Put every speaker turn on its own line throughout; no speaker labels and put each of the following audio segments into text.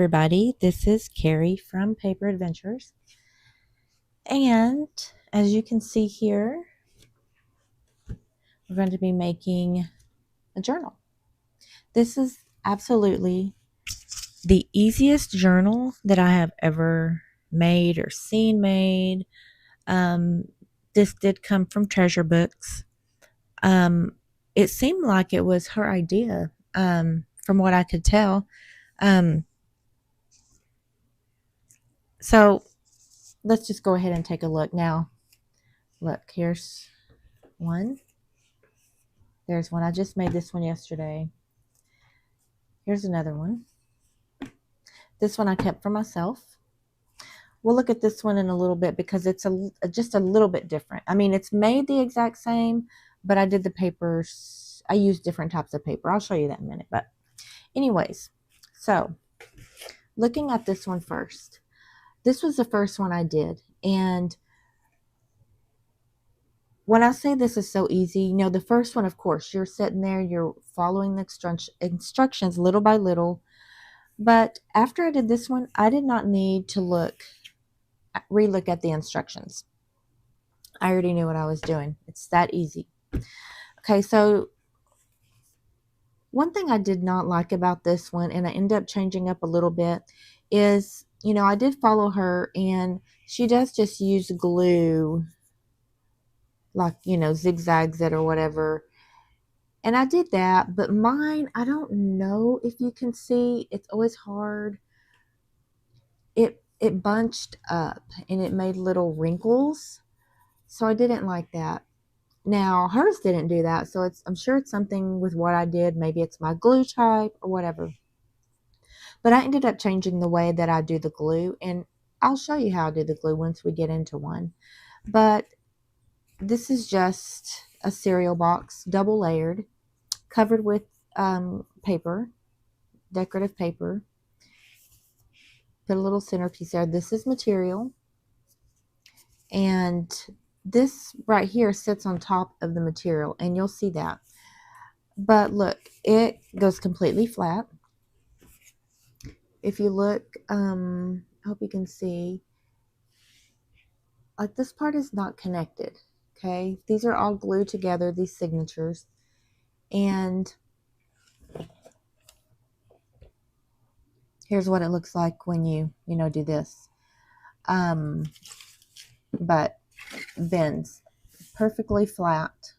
everybody. This is Carrie from Paper Adventures. And as you can see here, we're going to be making a journal. This is absolutely the easiest journal that I have ever made or seen made. This did come from Treasure Books. It seemed like it was her idea, from what I could tell. So let's just go ahead and take a look now. Look, here's one. There's one. I just made this one yesterday. Here's another one. This one I kept for myself. We'll look at this one in a little bit because it's just a little bit different. I mean, it's made the exact same, but I did the papers. I used different types of paper. I'll show you that in a minute. But anyways, so looking at this one first. This was the first one I did. And when I say this is so easy, the first one, of course, you're sitting there, you're following the instructions little by little. But after I did this one, I did not need to re-look at the instructions. I already knew what I was doing. It's that easy. Okay, so one thing I did not like about this one, and I ended up changing up a little bit, is, I did follow her, and she does just use glue, like, zigzags it or whatever. And I did that, but mine, I don't know if you can see, it's always hard. It bunched up and it made little wrinkles. So I didn't like that. Now, hers didn't do that, so I'm sure it's something with what I did. Maybe it's my glue type or whatever. But I ended up changing the way that I do the glue, and I'll show you how I do the glue once we get into one. But this is just a cereal box, double layered, covered with paper, decorative paper. Put a little centerpiece there. This is material. And this right here sits on top of the material, and you'll see that. But look, it goes completely flat. If you look, I hope you can see, like, this part is not connected. Okay, these are all glued together, these signatures. And here's what it looks like when you do this. But bends perfectly flat.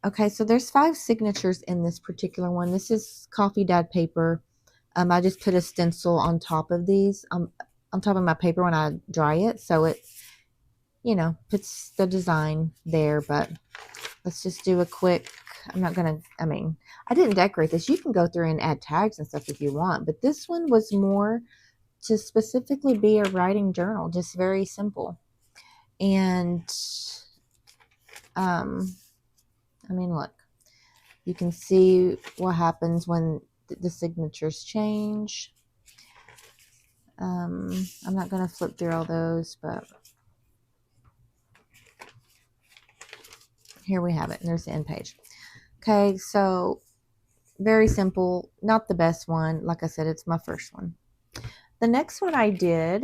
Okay, so there's 5 signatures in this particular one. This is coffee dyed paper. I just put a stencil on top of these, on top of my paper when I dry it, so it, puts the design there. But let's just do a quick, I didn't decorate this. You can go through and add tags and stuff if you want, but this one was more to specifically be a writing journal, just very simple. And, look, you can see what happens when the signatures change. I'm not going to flip through all those, but here we have it. And there's the end page. Okay, so very simple. Not the best one. Like I said, it's my first one. The next one I did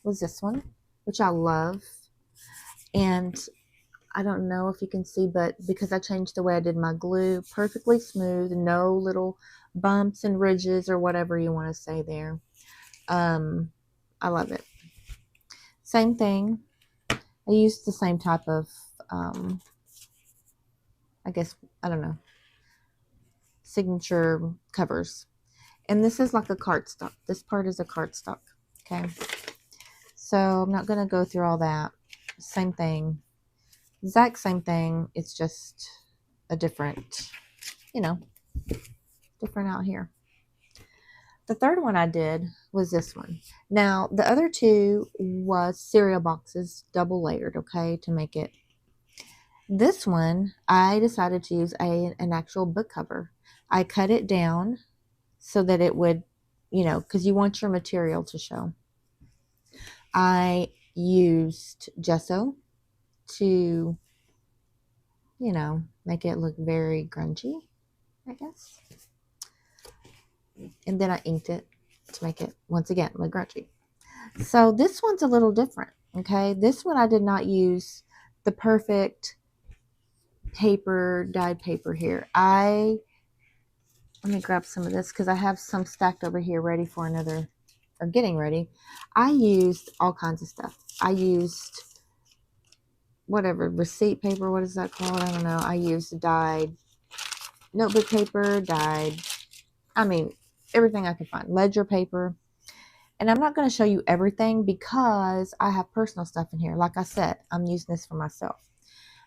was this one, which I love. And I don't know if you can see, but because I changed the way I did my glue, perfectly smooth, no little bumps and ridges or whatever you want to say there. I love it. Same thing. I used the same type of, signature covers. And this is like a cardstock. This part is a cardstock. Okay. So I'm not going to go through all that. Same thing. Exact same thing. It's just a different, different out here. The third one I did was this one. Now, the other two was cereal boxes, double layered, okay, to make it. This one, I decided to use an actual book cover. I cut it down so that it would, because you want your material to show. I used gesso to, make it look very grungy, I guess. and then I inked it to make it, once again, look grungy. So this one's a little different, okay? This one I did not use the perfect paper, dyed paper here. Let me grab some of this because I have some stacked over here ready for another, or getting ready. I used all kinds of stuff. I used whatever, receipt paper, what is that called? I don't know. I used dyed notebook paper, dyed, I mean, everything I could find. Ledger paper. And I'm not going to show you everything because I have personal stuff in here. Like I said, I'm using this for myself.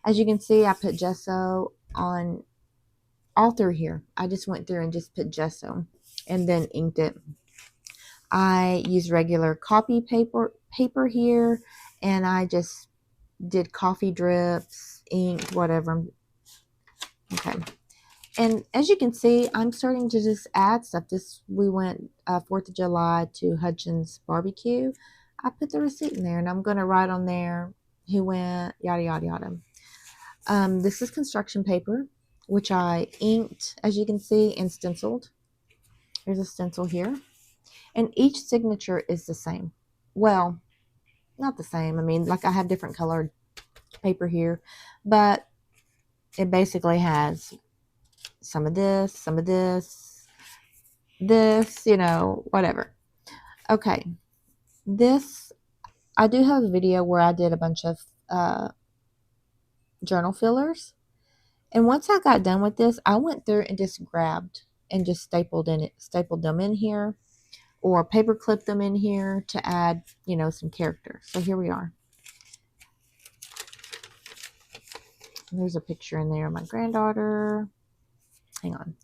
As you can see, I put gesso on all through here. I just went through and just put gesso and then inked it. I used regular copy paper here, and I just did coffee drips, ink, whatever. Okay. And as you can see, I'm starting to just add stuff. We went 4th of July to Hutchins Barbecue. I put the receipt in there, and I'm going to write on there who went, yada, yada, yada. This is construction paper, which I inked, as you can see, and stenciled. Here's a stencil here. And each signature is the same. Well, not the same. I mean, like I have different colored paper here, but it basically has some of this, this, you know, whatever. Okay. This, I do have a video where I did a bunch of journal fillers. And once I got done with this, I went through and just grabbed and just stapled them in here, or paper clipped them in here to add, you know, some character. So here we are. There's a picture in there of my granddaughter. Hang on.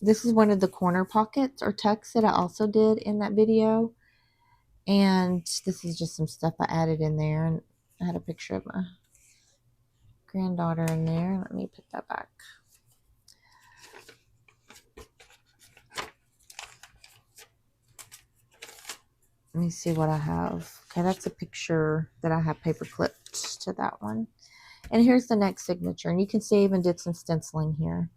This is one of the corner pockets or tucks that I also did in that video. And this is just some stuff I added in there. And I had a picture of my granddaughter in there. Let me put that back. Let me see what I have. Okay, that's a picture that I have paper clipped to that one. And here's the next signature. And you can see I even did some stenciling here.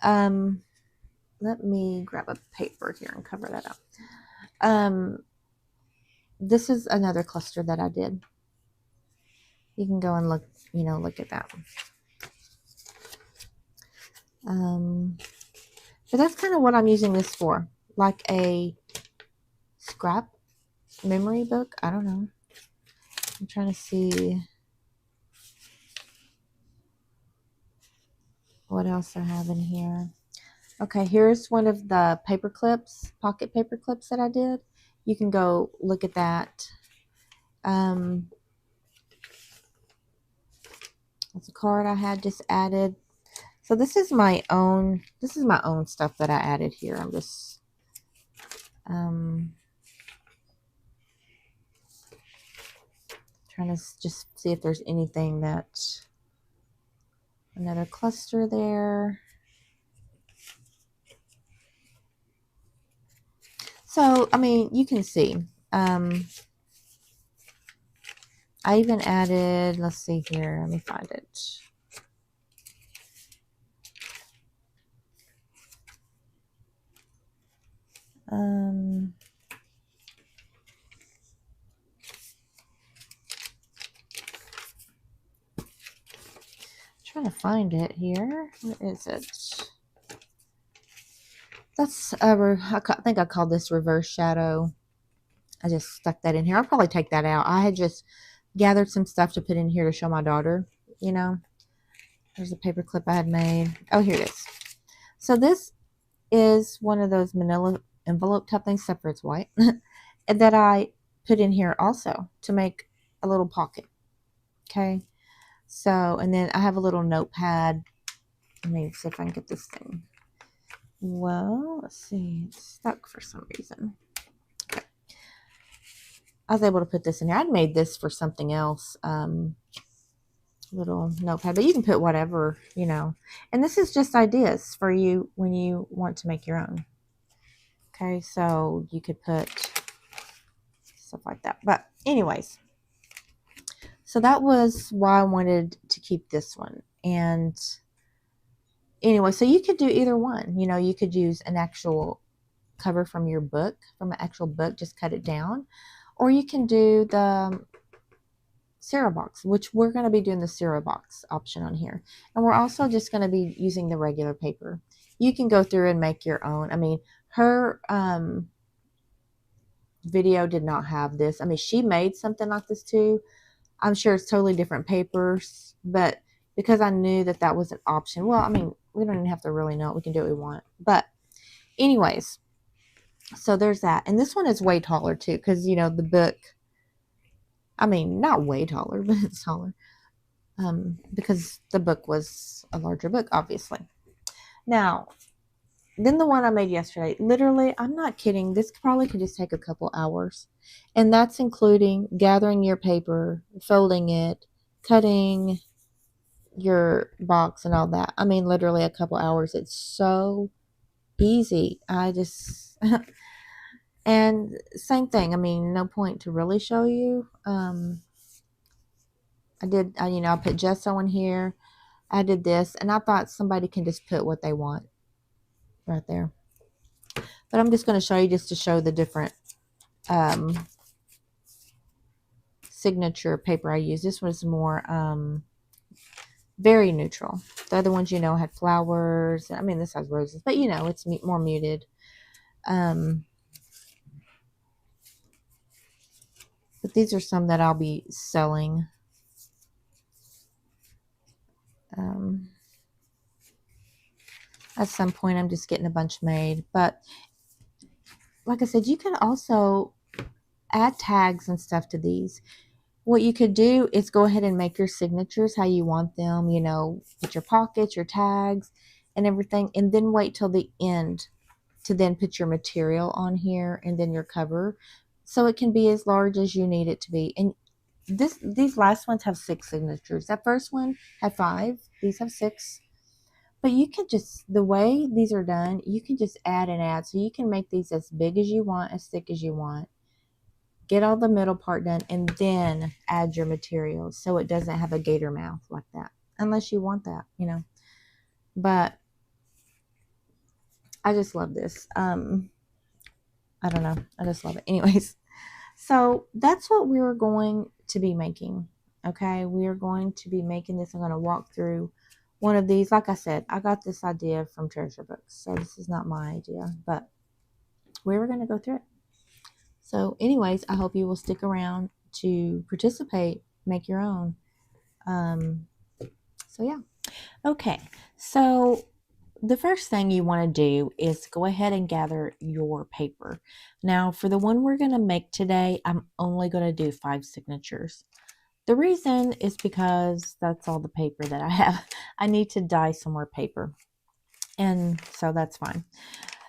Let me grab a paper here and cover that up. This is another cluster that I did. You can go and look, you know, look at that. But that's kind of what I'm using this for. Like a scrap memory book. I don't know. I'm trying to see what else I have in here. Okay, here's one of the paper clips, pocket paper clips that I did. You can go look at that. That's a card I had just added. So this is my own stuff that I added here. I'm just trying to just see if there's anything that, another cluster there. So, I mean, you can see, I even added, let's see here, let me find it. Trying to find it here. Where is it? That's I think I called this reverse shadow. I just stuck that in here. I'll probably take that out. I had just gathered some stuff to put in here to show my daughter, you know. There's a paper clip I had made. Oh, here it is. So this is one of those manila envelope type things, except for it's white, that I put in here also to make a little pocket. Okay. So, and then I have a little notepad. Let me see if I can get this thing. Well, let's see. It's stuck for some reason. Okay. I was able to put this in here. I'd made this for something else. Little notepad, but you can put whatever, you know. And this is just ideas for you when you want to make your own. Okay, so you could put stuff like that. But anyways, so that was why I wanted to keep this one. And anyway, so you could do either one. You know, you could use an actual cover from your book, from an actual book, just cut it down. Or you can do the Cereal Box, which we're going to be doing the Cereal Box option on here. And we're also just going to be using the regular paper. You can go through and make your own. I mean, her video did not have this. I mean, she made something like this too. I'm sure it's totally different papers, but because I knew that that was an option. Well, I mean, we don't even have to really know it. We can do what we want. But anyways, so there's that. And this one is way taller too, because, you know, the book, I mean, not way taller, but it's taller. Because the book was a larger book, obviously. Now, then the one I made yesterday, literally, I'm not kidding. This probably could just take a couple hours. And that's including gathering your paper, folding it, cutting your box and all that. I mean, literally a couple hours. It's so easy. I just, and same thing. I mean, no point to really show you. I put gesso in here. I did this, and I thought somebody can just put what they want right there. But I'm just going to show you just to show the different signature paper I use. This one is more very neutral. The other ones, you know, had flowers. I mean, this has roses, but, you know, it's more muted. But these are some that I'll be selling. At some point, I'm just getting a bunch made. But like I said, you can also add tags and stuff to these. What you could do is go ahead and make your signatures how you want them, you know, put your pockets, your tags, and everything, and then wait till the end to then put your material on here and then your cover. So it can be as large as you need it to be. And these last ones have 6 signatures. That first one had 5. These have 6. But you can just, the way these are done, you can just add and add. So you can make these as big as you want, as thick as you want. Get all the middle part done and then add your materials so it doesn't have a gator mouth like that. Unless you want that, you know. But I just love this. I don't know. I just love it. Anyways, so that's what we're going to be making. Okay, we are going to be making this. I'm going to walk through one of these. Like I said, I got this idea from Treasure Books, so this is not my idea, but we were going to go through it. So anyways, I hope you will stick around to participate, make your own. So yeah. Okay, so the first thing you want to do is go ahead and gather your paper. Now, for the one we're going to make today, I'm only going to do 5 signatures. The reason is because that's all the paper that I have. I need to dye some more paper, and so that's fine.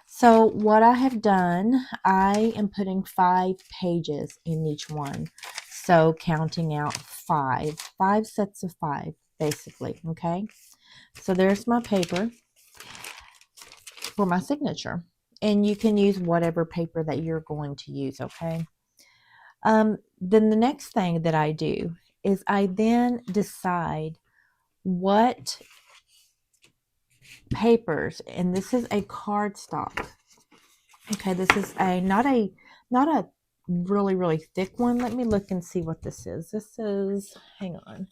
So what I have done, I am putting 5 pages in each one. So counting out 5 sets of 5, basically, okay? So there's my paper for my signature. And you can use whatever paper that you're going to use, okay? Then the next thing that I do is I then decide what papers, and this is a cardstock. Okay, this is not a really, really thick one. Let me look and see what this is. This is, hang on.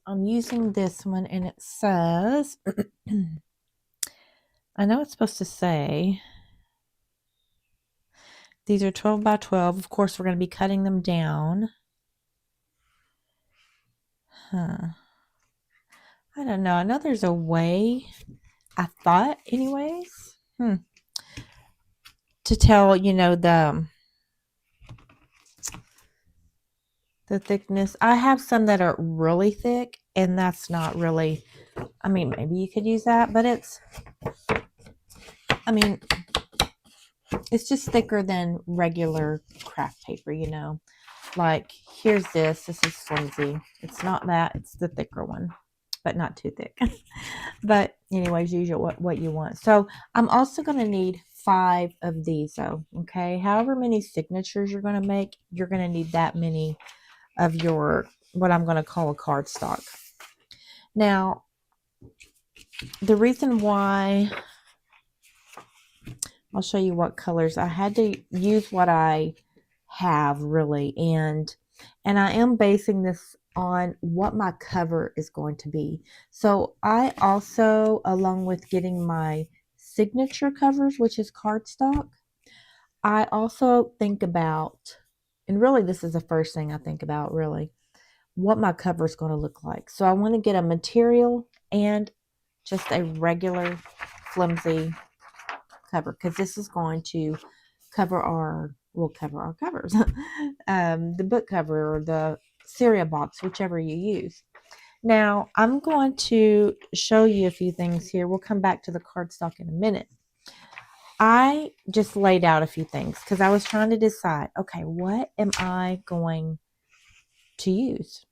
I'm using this one, and it says, I know it's supposed to say, these are 12 by 12. Of course, we're going to be cutting them down. I don't know. I know there's a way, I thought anyways, to tell, you know, the thickness. I have some that are really thick, and that's not really, I mean, maybe you could use that, but it's, I mean, it's just thicker than regular craft paper, you know. Like, here's this is flimsy. It's not that, it's the thicker one, but not too thick. But anyways, use what you want. So I'm also going to need 5 of these, though, okay? However many signatures you're going to make, you're going to need that many of your what I'm going to call a cardstock. Now, the reason why, I'll show you what colors. I had to use what I have really, and I am basing this on what my cover is going to be. So I also, along with getting my signature covers, which is cardstock, I also think about, and really this is the first thing I think about really, what my cover is going to look like. So I want to get a material and just a regular flimsy cover, because this is going to cover our, will cover our covers, the book cover or the cereal box, whichever you use. Now I'm going to show you a few things here. We'll come back to the cardstock in a minute. I just laid out a few things because I was trying to decide, okay, what am I going to use?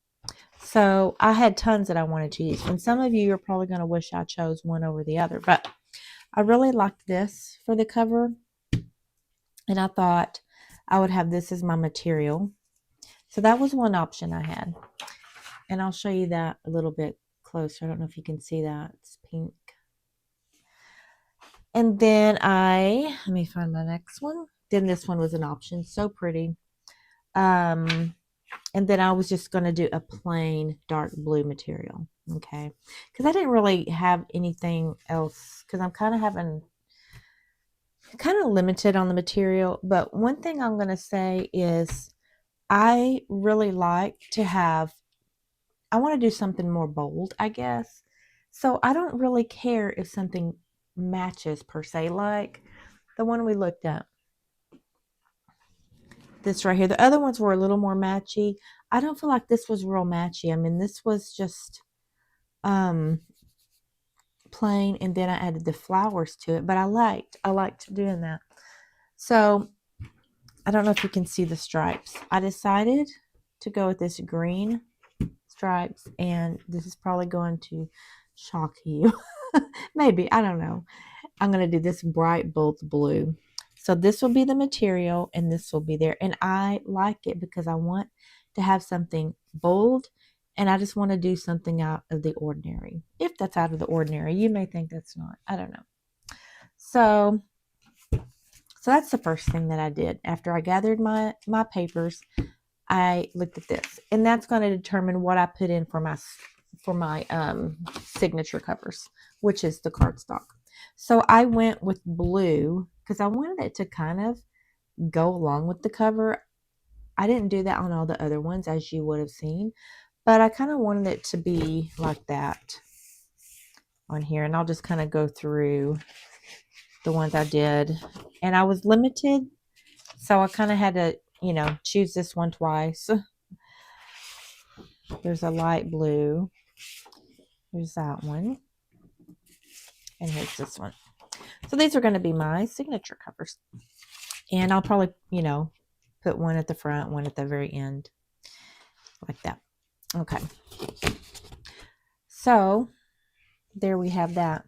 So I had tons that I wanted to use. And some of you are probably going to wish I chose one over the other. But I really liked this for the cover. And I thought I would have this as my material. So that was one option I had. And I'll show you that a little bit closer. I don't know if you can see that. It's pink. And then let me find my next one. Then this one was an option. So pretty. And then I was just going to do a plain dark blue material. Okay. Because I didn't really have anything else. Because I'm kind of limited on the material. But one thing I'm going to say is I really like to have, I want to do something more bold, I guess. So I don't really care if something matches per se, like the one we looked at. This right here. The other ones were a little more matchy. I don't feel like this was real matchy. I mean, this was just plain, and then I added the flowers to it, but I liked doing that. So I don't know if you can see the stripes. I decided to go with this green stripes, and this is probably going to shock you. Maybe, I don't know. I'm going to do this bright bold blue. So this will be the material, and this will be there. And I like it because I want to have something bold, and I just want to do something out of the ordinary. If that's out of the ordinary, you may think that's not. I don't know. So that's the first thing that I did. After I gathered my papers, I looked at this, and that's going to determine what I put in for my signature covers, which is the cardstock. So I went with blue because I wanted it to kind of go along with the cover. I didn't do that on all the other ones, as you would have seen, but I kind of wanted it to be like that on here. And I'll just kind of go through the ones I did, and I was limited, so I kind of had to, choose this one twice. There's a light blue. There's that one. And here's this one. So these are going to be my signature covers. And I'll probably, put one at the front, one at the very end. Like that. Okay. So there we have that.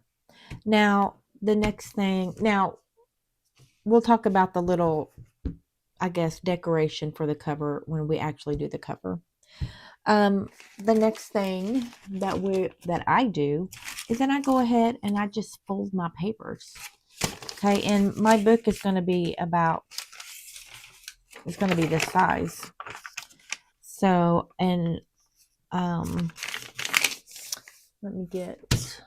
Now, the next thing. Now, we'll talk about the little, I guess, decoration for the cover when we actually do the cover. The next thing that I do is then I go ahead and I just fold my papers. Okay, and my book is going to be it's going to be this size. So, and let me get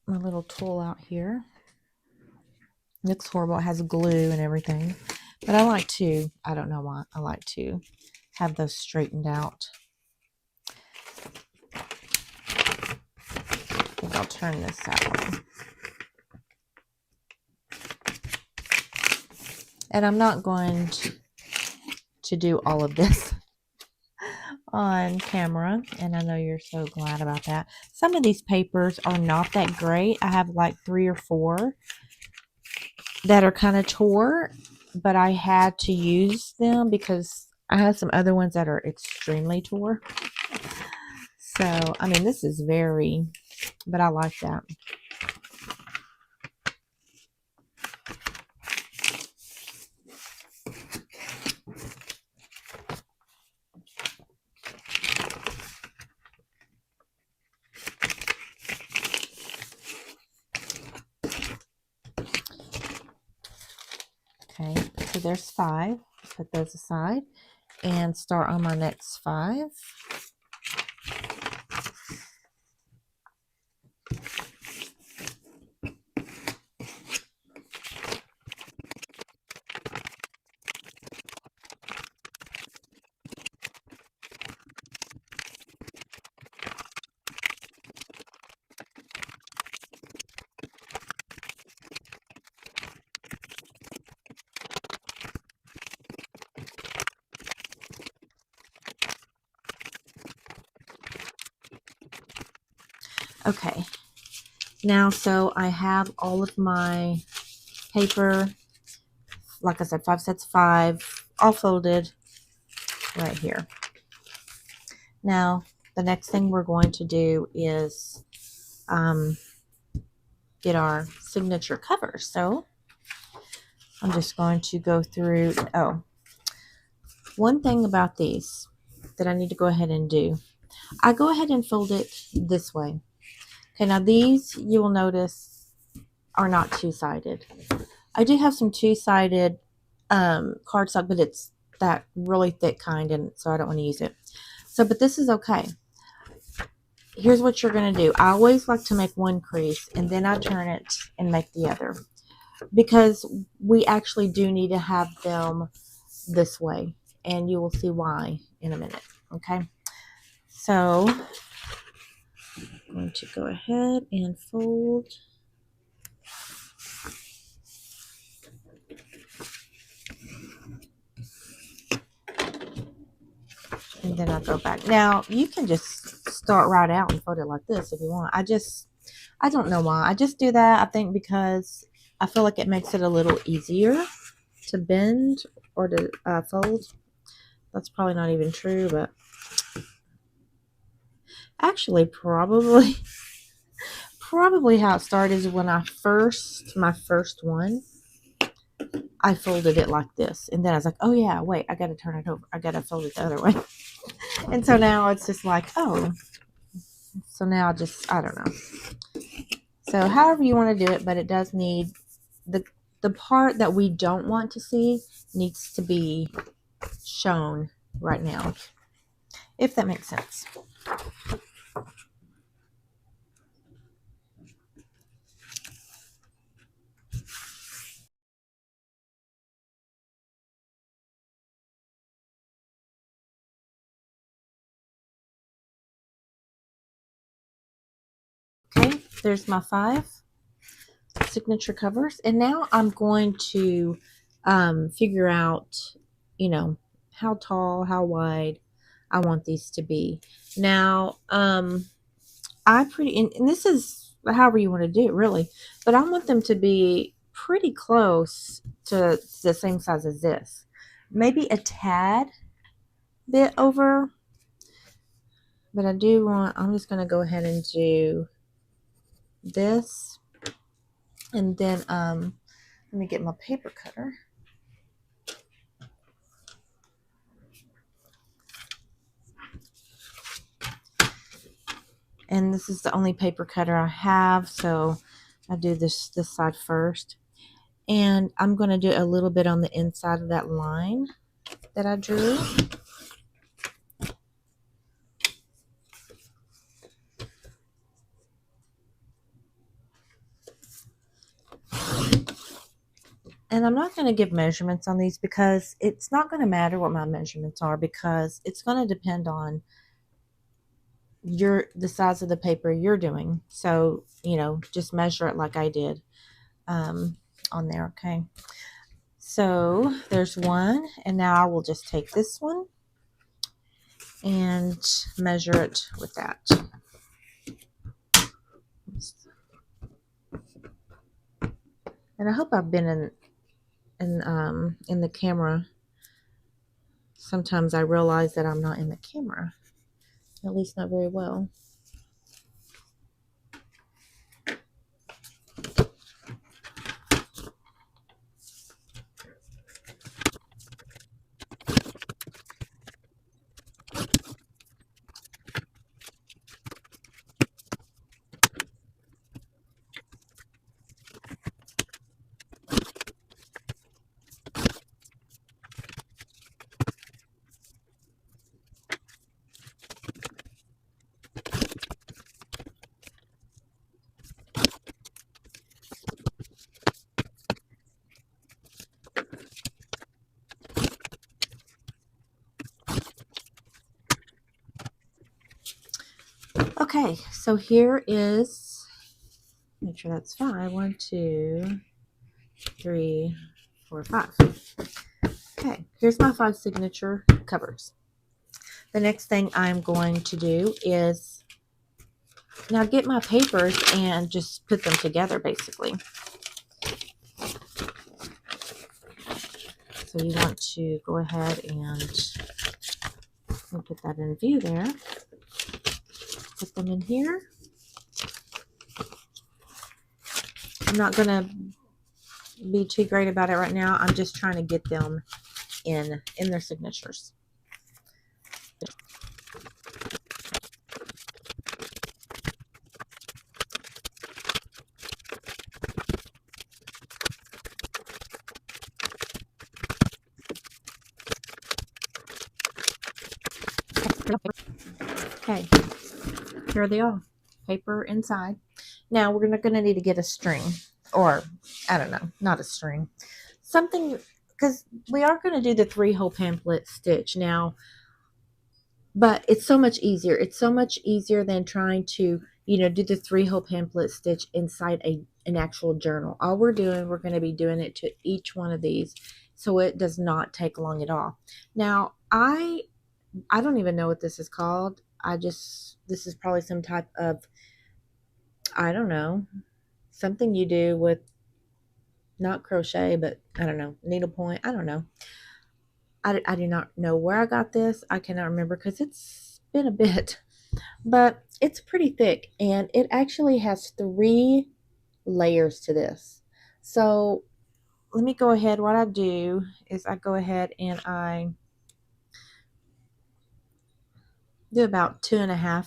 my little tool out here. It looks horrible. It has glue and everything, but I don't know why, I like to have those straightened out. I think I'll turn this that way. And I'm not going to do all of this on camera, and I know you're so glad about that. Some of these papers are not that great. I have like 3 or 4 that are kind of tore, but I had to use them because I have some other ones that are extremely tore. So, I mean, this is but I like that. there's 5. Put those aside and start on my next 5. Okay, now so I have all of my paper, like I said, 5 sets of 5, all folded right here. Now, the next thing we're going to do is get our signature covers. So I'm just going to go through. Oh, one thing about these that I need to go ahead and do, I go ahead and fold it this way. Okay, now these you will notice are not two-sided. I do have some two-sided cardstock, but it's that really thick kind, and so I don't want to use it. So, but this is okay. Here's what you're going to do. I always like to make one crease, and then I turn it and make the other, because we actually do need to have them this way, and you will see why in a minute. Okay, so I'm going to go ahead and fold. And then I go back. Now, you can just start right out and fold it like this if you want. I don't know why. I just do that, I think, because I feel like it makes it a little easier to bend or to fold. That's probably not even true, but actually probably how it started is when my first one, I folded it like this. And then I was like, oh yeah, wait, I got to turn it over. I got to fold it the other way. And so now it's just like, oh. So now I don't know. So however you want to do it, but it does need, the part that we don't want to see needs to be shown right now, if that makes sense. Okay, there's my 5 signature covers, and now I'm going to figure out, how tall, how wide I want these to be. Now, and this is however you want to do it, really, but I want them to be pretty close to the same size as this, maybe a tad bit over, but I'm just going to go ahead and do this, and then let me get my paper cutter. And this is the only paper cutter I have, so I do this side first. And I'm going to do a little bit on the inside of that line that I drew. And I'm not going to give measurements on these because it's not going to matter what my measurements are, because it's going to depend on the size of the paper you're doing. So, just measure it like I did on there, okay? So there's one, and now I will just take this one and measure it with that. And I hope I've been in the camera. Sometimes I realize that I'm not in the camera, at least not very well. Okay, so here is, make sure that's 5. 1, 2, 3, 4, 5. Okay, here's my 5 signature covers. The next thing I'm going to do is now get my papers and just put them together, basically. So you want to go ahead and put that in view there. Put them in here. I'm not going to be too great about it right now. I'm just trying to get them in their signatures. Okay, here they are. Paper inside. Now we're going to need to get a string, or I don't know, not a string, something, because we are going to do the 3-hole pamphlet stitch now, but it's so much easier. It's so much easier than trying to, you know, do the 3-hole pamphlet stitch inside an actual journal. All we're going to be doing it to each one of these, so it does not take long at all. Now I don't even know what this is called. This is probably some type of, I don't know, something you do with, not crochet, but I don't know, needlepoint. I don't know. I do not know where I got this. I cannot remember because it's been a bit, but it's pretty thick, and it actually has 3 layers to this. So let me go ahead. What I do is I go ahead and I do about 2.5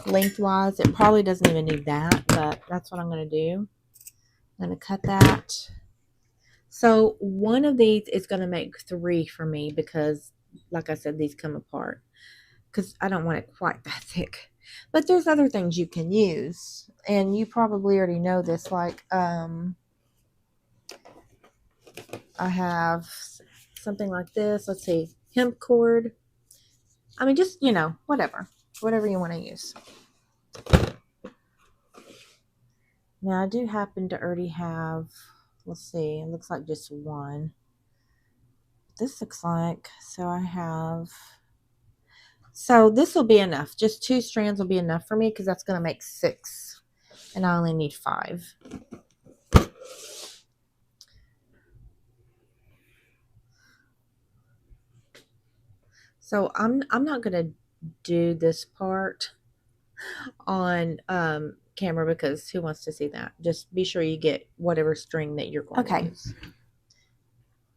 lengthwise. It probably doesn't even need that, but that's what I'm going to do. I'm going to cut that. So one of these is going to make 3 for me because, like I said, these come apart because I don't want it quite that thick. But there's other things you can use, and you probably already know this. Like I have something like this. Let's see, hemp cord. I mean, just, you know, whatever you want to use. Now I do happen to already have, let's see, it looks like just 1. This looks like, so this will be enough. Just 2 strands will be enough for me because that's going to make 6, and I only need 5. So I'm not going to do this part on camera because who wants to see that? Just be sure you get whatever string that you're going to use.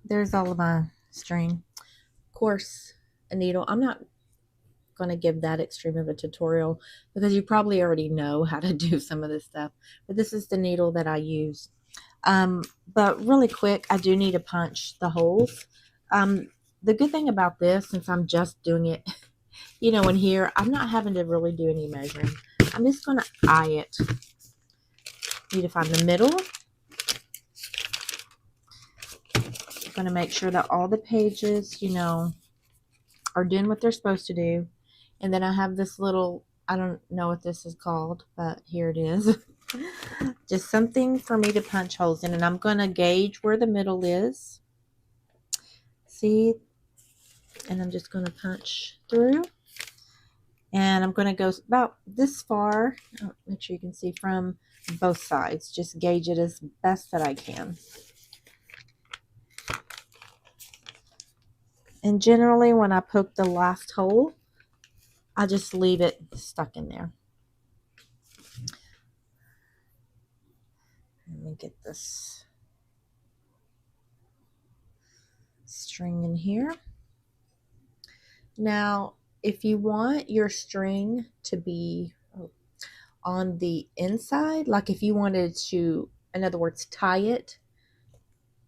There's all of my string. Of course, a needle. I'm not going to give that extreme of a tutorial because you probably already know how to do some of this stuff. But this is the needle that I use. But really quick, I do need to punch the holes. The good thing about this, since I'm just doing it, you know, in here, I'm not having to really do any measuring. I'm just going to eye it. Need to find the middle. I'm going to make sure that all the pages, you know, are doing what they're supposed to do. And then I have this little, I don't know what this is called, but here it is. Just something for me to punch holes in. And I'm going to gauge where the middle is. See? And I'm just going to punch through. And I'm going to go about this far. Oh, make sure you can see from both sides. Just gauge it as best that I can. And generally when I poke the last hole, I just leave it stuck in there. Let me get this string in here. Now, if you want your string to be on the inside, like if you wanted to, in other words, tie it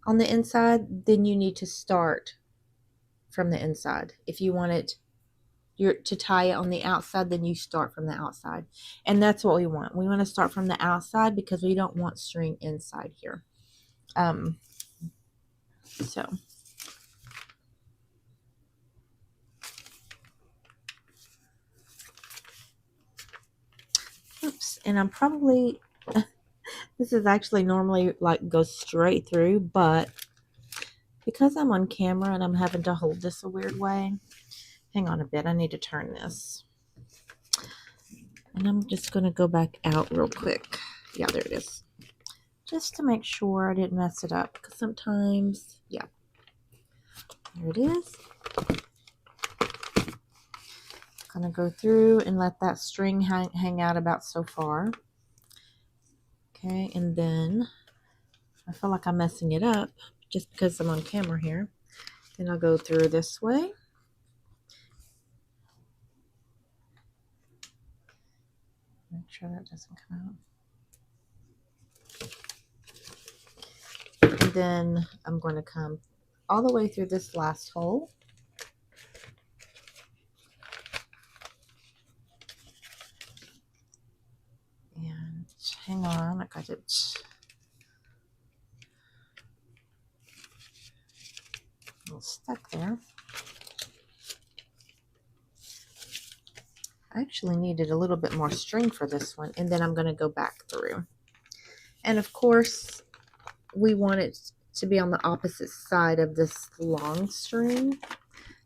on the inside, then you need to start from the inside. If you want it to tie it on the outside, then you start from the outside. And that's what we want. We want to start from the outside because we don't want string inside here. So and I'm probably, this is actually normally like goes straight through, but because I'm on camera and I'm having to hold this a weird way, hang on a bit, I need to turn this. And I'm just going to go back out real quick. Yeah, there it is. Just to make sure I didn't mess it up, because sometimes, yeah, there it is. Gonna go through and let that string hang out about so far. Okay, and then I feel like I'm messing it up just because I'm on camera here. Then I'll go through this way. Make sure that doesn't come out. And then I'm going to come all the way through this last hole. And hang on, I got it a little stuck there. I actually needed a little bit more string for this one, and then I'm going to go back through. And of course, we want it to be on the opposite side of this long string.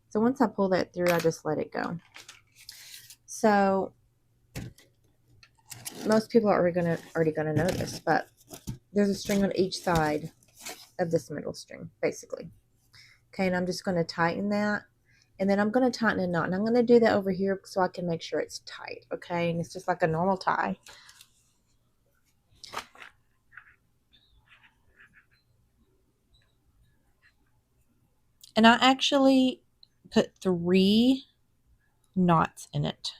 So once I pull that through, I just let it go. So most people are already gonna know this, but there's a string on each side of this middle string, basically. Okay, and I'm just going to tighten that, and then I'm going to tighten a knot, and I'm going to do that over here so I can make sure it's tight. Okay, and it's just like a normal tie. And I actually put 3 knots in it.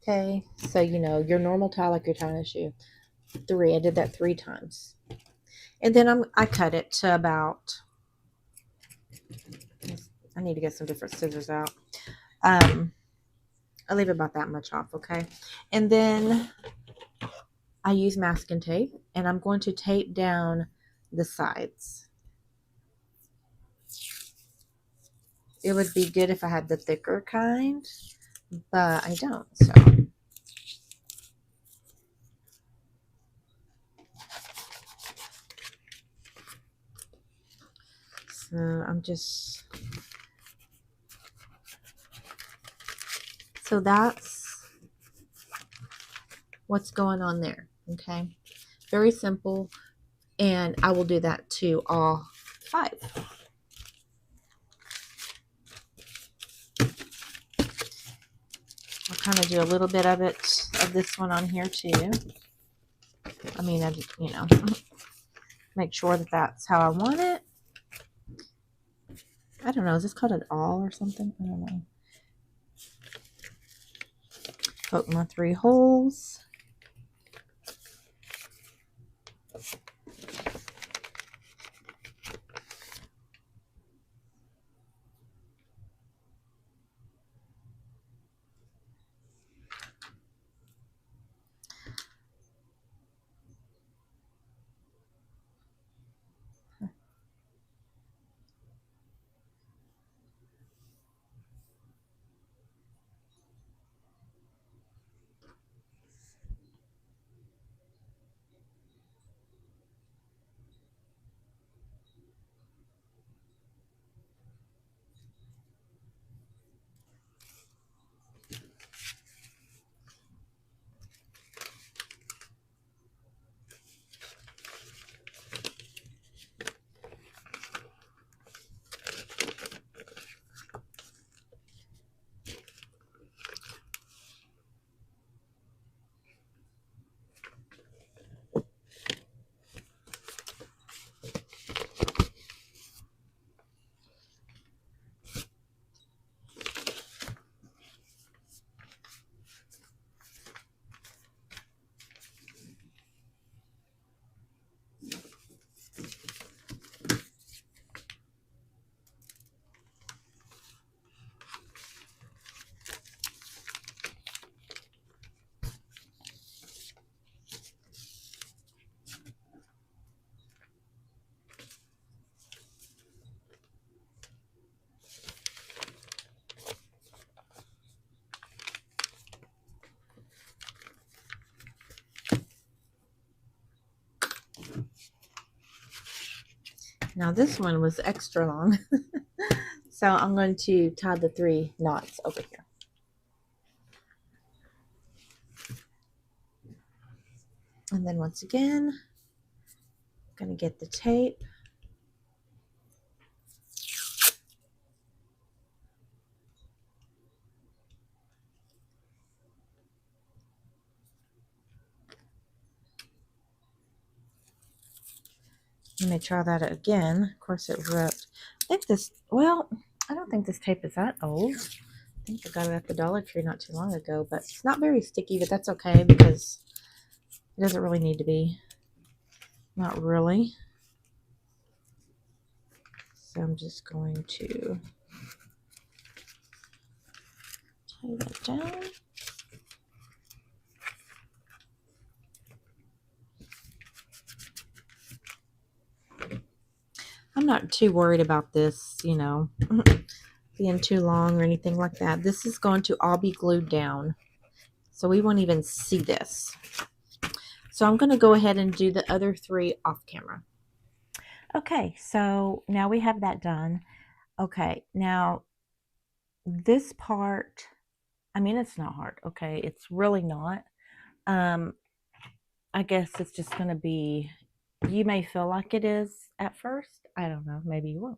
Okay, so you know your normal tie like you're tying a shoe. 3. I did that 3 times, and then I cut it to about. I need to get some different scissors out. I leave about that much off, okay, and then I use masking tape, and I'm going to tape down the sides. It would be good if I had the thicker kind, but I don't, so I'm just, so that's what's going on there, okay? Very simple, and I will do that to all 5. I'll kind of do a little bit of it, of this one on here too. I mean, I just, you know, make sure that that's how I want it. I don't know, is this called an awl or something? I don't know. Poke my 3 holes. Now this one was extra long. So I'm going to tie the 3 knots over here. And then once again, I'm going to get the tape. Let me try that again. Of course it ripped. I think this, well, I don't think this tape is that old. I think I got it at the Dollar Tree not too long ago, but it's not very sticky, but that's okay because it doesn't really need to be. Not really. So I'm just going to tie that down. I'm not too worried about this, you know, being too long or anything like that. This is going to all be glued down, so we won't even see this. So I'm going to go ahead and do the other 3 off camera. Okay, so now we have that done. Okay, now this part, I mean, it's not hard. Okay, it's really not. I guess it's just going to be, you may feel like it is at first. I don't know. Maybe you won't.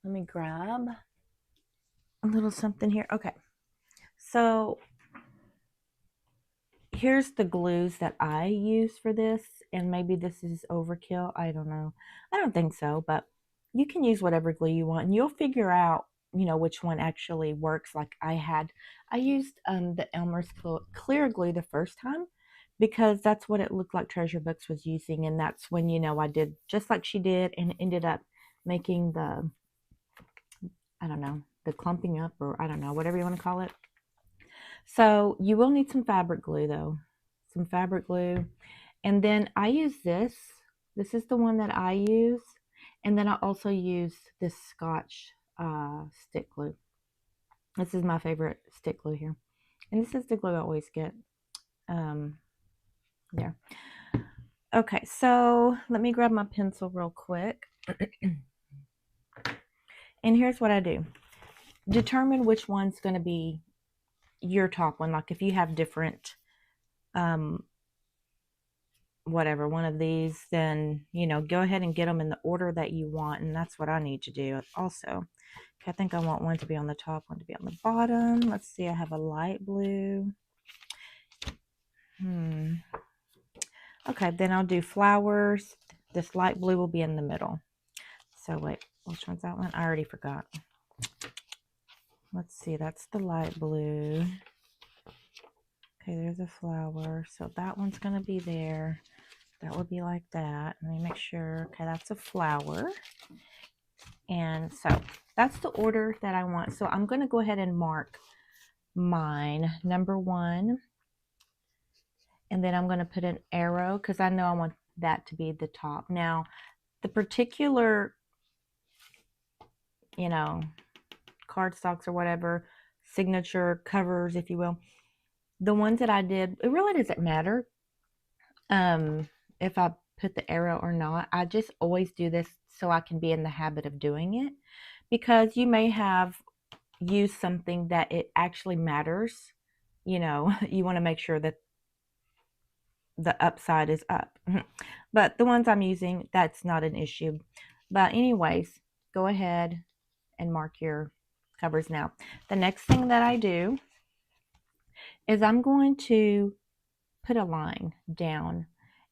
Let me grab a little something here. Okay, so here's the glues that I use for this, and maybe this is overkill. I don't know. I don't think so, but you can use whatever glue you want, and you'll figure out, you know, which one actually works. Like I used the Elmer's clear glue the first time because that's what it looked like Treasure Books was using, and that's when, you know, I did just like she did and ended up making the, I don't know, the clumping up, or I don't know, whatever you want to call it. So you will need some fabric glue though, some fabric glue. And then I use this. This is the one that I use. And then I also use this Scotch stick glue. This is my favorite stick glue here. And this is the glue I always get. There. Okay, so let me grab my pencil real quick. And here's what I do. Determine which one's going to be your top one. Like if you have different whatever, one of these, then, you know, go ahead and get them in the order that you want. And that's what I need to do also. Okay, I think I want one to be on the top, one to be on the bottom. Let's see, I have a light blue. Okay, then I'll do flowers. This light blue will be in the middle. So wait, which one's that one? I already forgot. Let's see, that's the light blue. Okay, there's a flower. So that one's going to be there. That would be like that. Let me make sure. Okay, that's a flower. And so that's the order that I want. So I'm going to go ahead and mark mine, number 1. And then I'm going to put an arrow because I know I want that to be the top. Now, the particular, you know, cardstocks or whatever, signature covers, if you will, the ones that I did, it really doesn't matter if I put the arrow or not. I just always do this so I can be in the habit of doing it, because you may have used something that it actually matters. You know, you want to make sure that the upside is up. But the ones I'm using, that's not an issue. But anyways, go ahead and mark your covers now. The next thing that I do is I'm going to put a line down,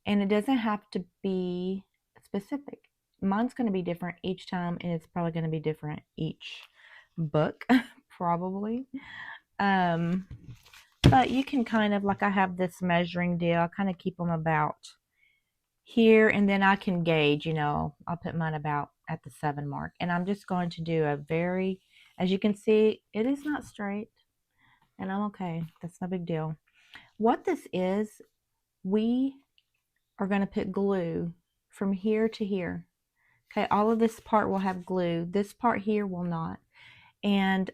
and it doesn't have to be specific. Mine's going to be different each time, and it's probably going to be different each book, probably. But you can kind of, like I have this measuring deal, I kind of keep them about here, and then I can gauge, you know, I'll put mine about at the 7 mark, and I'm just going to do a very, as you can see, it is not straight, and I'm okay. That's no big deal. What this is, we are going to put glue from here to here. Okay, all of this part will have glue. This part here will not. And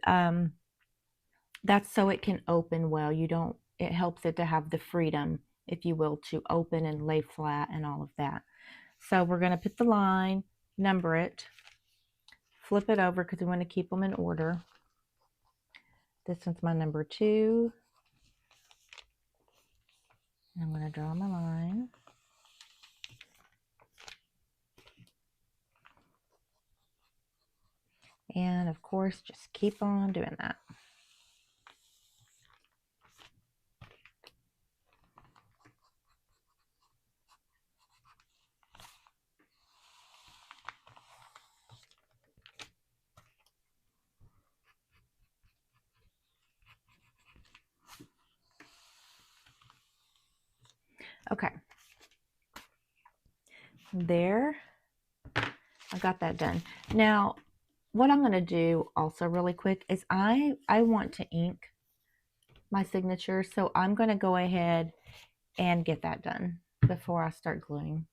that's so it can open well. It helps it to have the freedom if you will, to open and lay flat and all of that. So we're going to put the line, number it, flip it over because we want to keep them in order. This one's my number 2. I'm going to draw my line. And of course, just keep on doing that. Okay. There. I got that done. Now, what I'm going to do also really quick is I want to ink my signature, so I'm going to go ahead and get that done before I start gluing.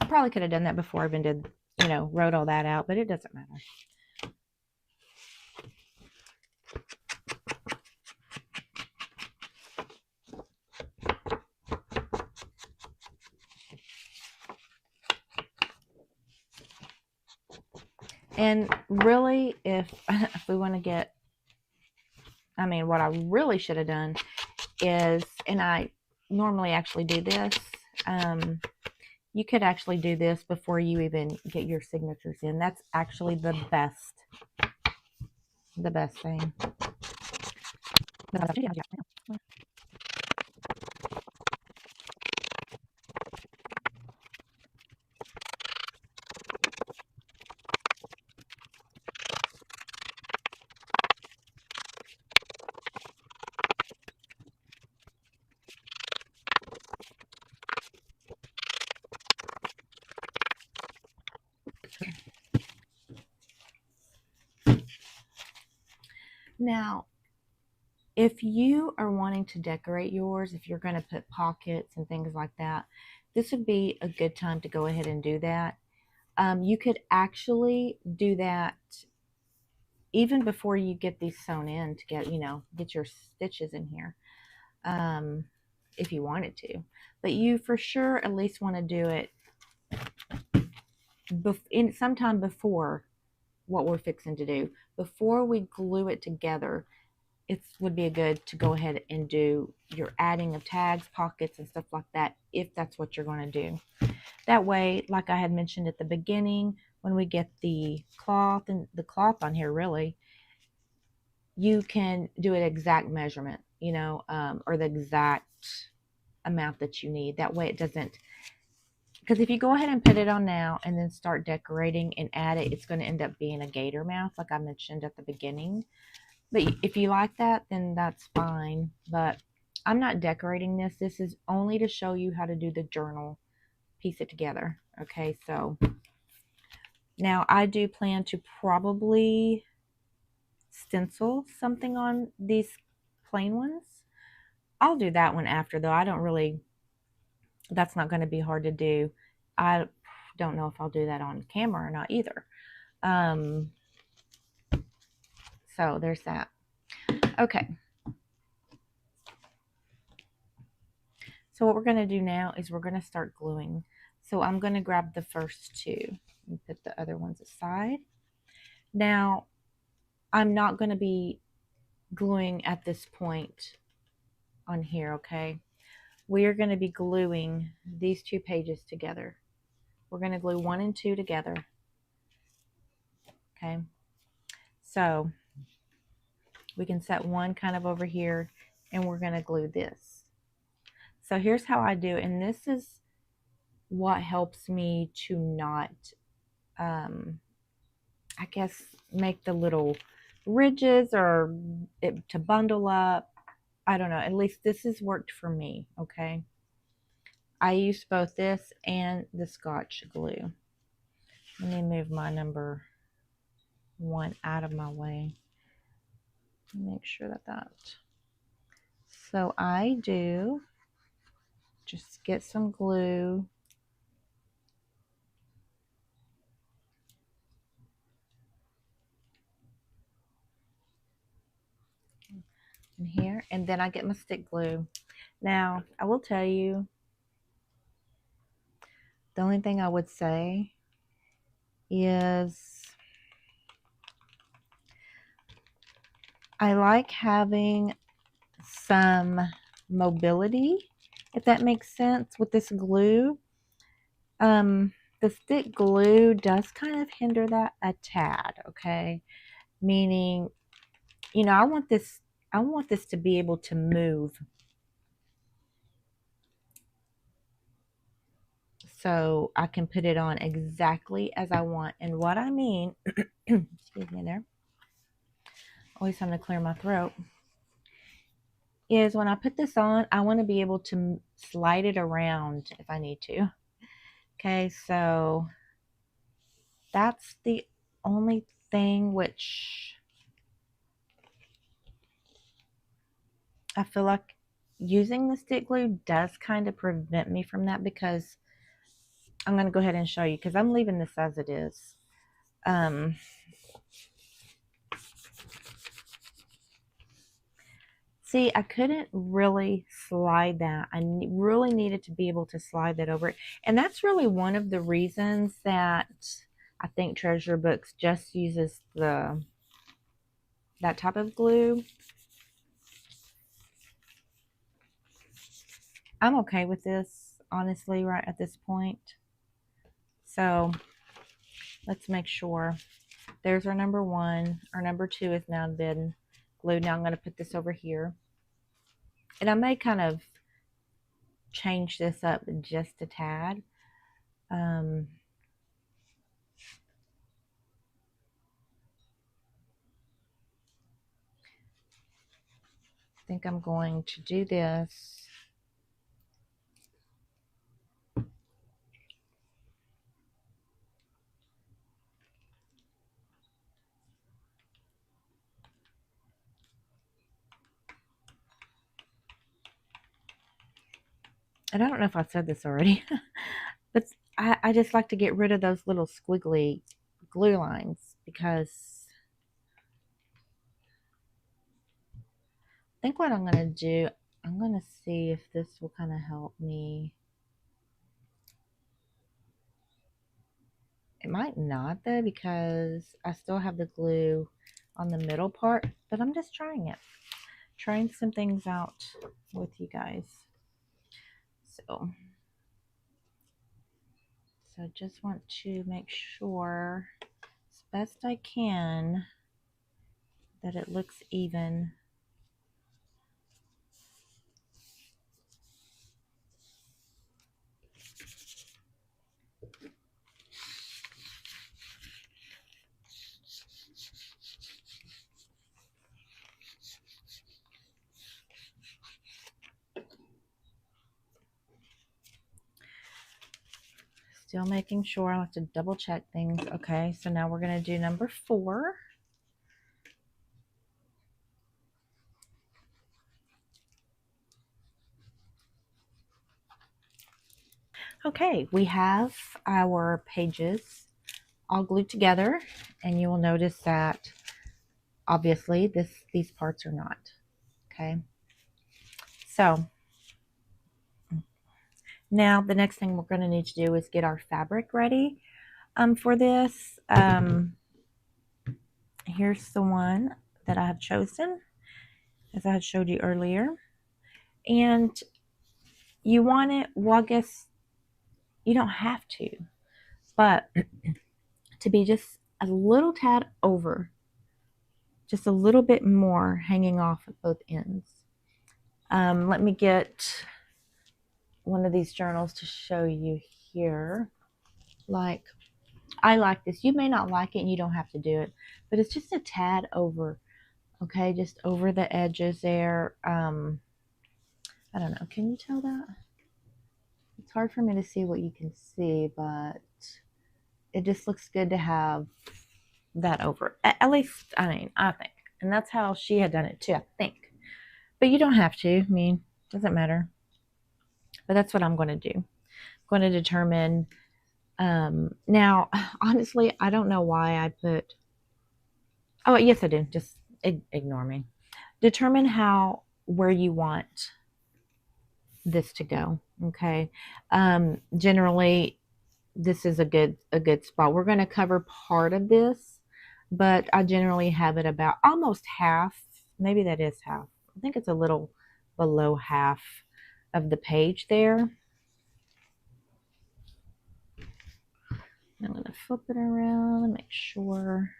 I probably could have done that before I even did, wrote all that out, but it doesn't matter. And really, if we want to get, what I really should have done is, and I normally actually do this, you could actually do this before you even get your signatures in. That's actually the best thing. Now, if you are wanting to decorate yours, if you're going to put pockets and things like that, this would be a good time to go ahead and do that. You could actually do that even before you get these sewn in to get your stitches in here, if you wanted to. But you for sure at least want to do it sometime before what we're fixing to do. Before we glue it together, it would be good to go ahead and do your adding of tags, pockets, and stuff like that, if that's what you're going to do. That way, like I had mentioned at the beginning, when we get the cloth on here, really, you can do an exact measurement, or the exact amount that you need. That way it doesn't, because if you go ahead and put it on now and then start decorating and add it, it's going to end up being a gator mouth, like I mentioned at the beginning. But if you like that, then that's fine. But I'm not decorating this. This is only to show you how to do the journal, piece it together. Okay, so now I do plan to probably stencil something on these plain ones. I'll do that one after, though. I don't really, that's not going to be hard to do. I don't know if I'll do that on camera or not either. So there's that. Okay. So what we're going to do now is we're going to start gluing. So I'm going to grab the first 2 and put the other ones aside. Now, I'm not going to be gluing at this point on here, okay? We are going to be gluing these 2 pages together. We're going to glue 1 and 2 together. Okay? So we can set one kind of over here, and we're going to glue this. So here's how I do, and this is what helps me to not, I guess, make the little ridges or to bundle up. I don't know. At least this has worked for me, okay? I used both this and the Scotch glue. Let me move my number 1 out of my way. Make sure that. So I do just get some glue. in here, and then I get my stick glue. Now, I will tell you, the only thing I would say is I like having some mobility, if that makes sense, with this glue. The stick glue does kind of hinder that a tad, okay? Meaning, you know, I want this to be able to move. So I can put it on exactly as I want. And what I mean, excuse me there, always having to clear my throat, is when I put this on, I want to be able to slide it around if I need to. Okay, so that's the only thing which I feel like using the stick glue does kind of prevent me from that, because I'm going to go ahead and show you, because I'm leaving this as it is. See, I couldn't really slide that. I really needed to be able to slide that over it. And that's really one of the reasons that I think Treasure Books just uses that type of glue. I'm okay with this, honestly, right at this point. So let's make sure. There's our number one. Our number two is now been glued. Now I'm going to put this over here. And I may kind of change this up just a tad. I think I'm going to do this. And I don't know if I said this already, but I just like to get rid of those little squiggly glue lines, because I think what I'm going to do, I'm going to see if this will kind of help me. It might not though, because I still have the glue on the middle part, but I'm just trying it. Trying some things out with you guys. So I just want to make sure as best I can that it looks even. Still making sure. I have to double check things. Okay, so now we're going to do number 4. Okay, we have our pages all glued together, and you will notice that obviously these parts are not. Okay, so now the next thing we're going to need to do is get our fabric ready for this. Here's the one that I have chosen, as I had showed you earlier. And you want it, well, I guess you don't have to, but to be just a little tad over, just a little bit more hanging off at both ends. Let me get one of these journals to show you here. Like, I like this. You may not like it and you don't have to do it, but it's just a tad over, okay? Just over the edges there. I don't know. Can you tell that? It's hard for me to see what you can see, but it just looks good to have that over. At least, I mean, I think. And that's how she had done it too, I think. But you don't have to. I mean, it doesn't matter. But that's what I'm going to do. I'm going to determine. Now, honestly, I don't know why I put. Oh, yes, I do. Just ignore me. determine where you want this to go. Okay. Generally, this is a good spot. We're going to cover part of this, but I generally have it about almost half. Maybe that is half. I think it's a little below half of the page there. I'm going to flip it around and make sure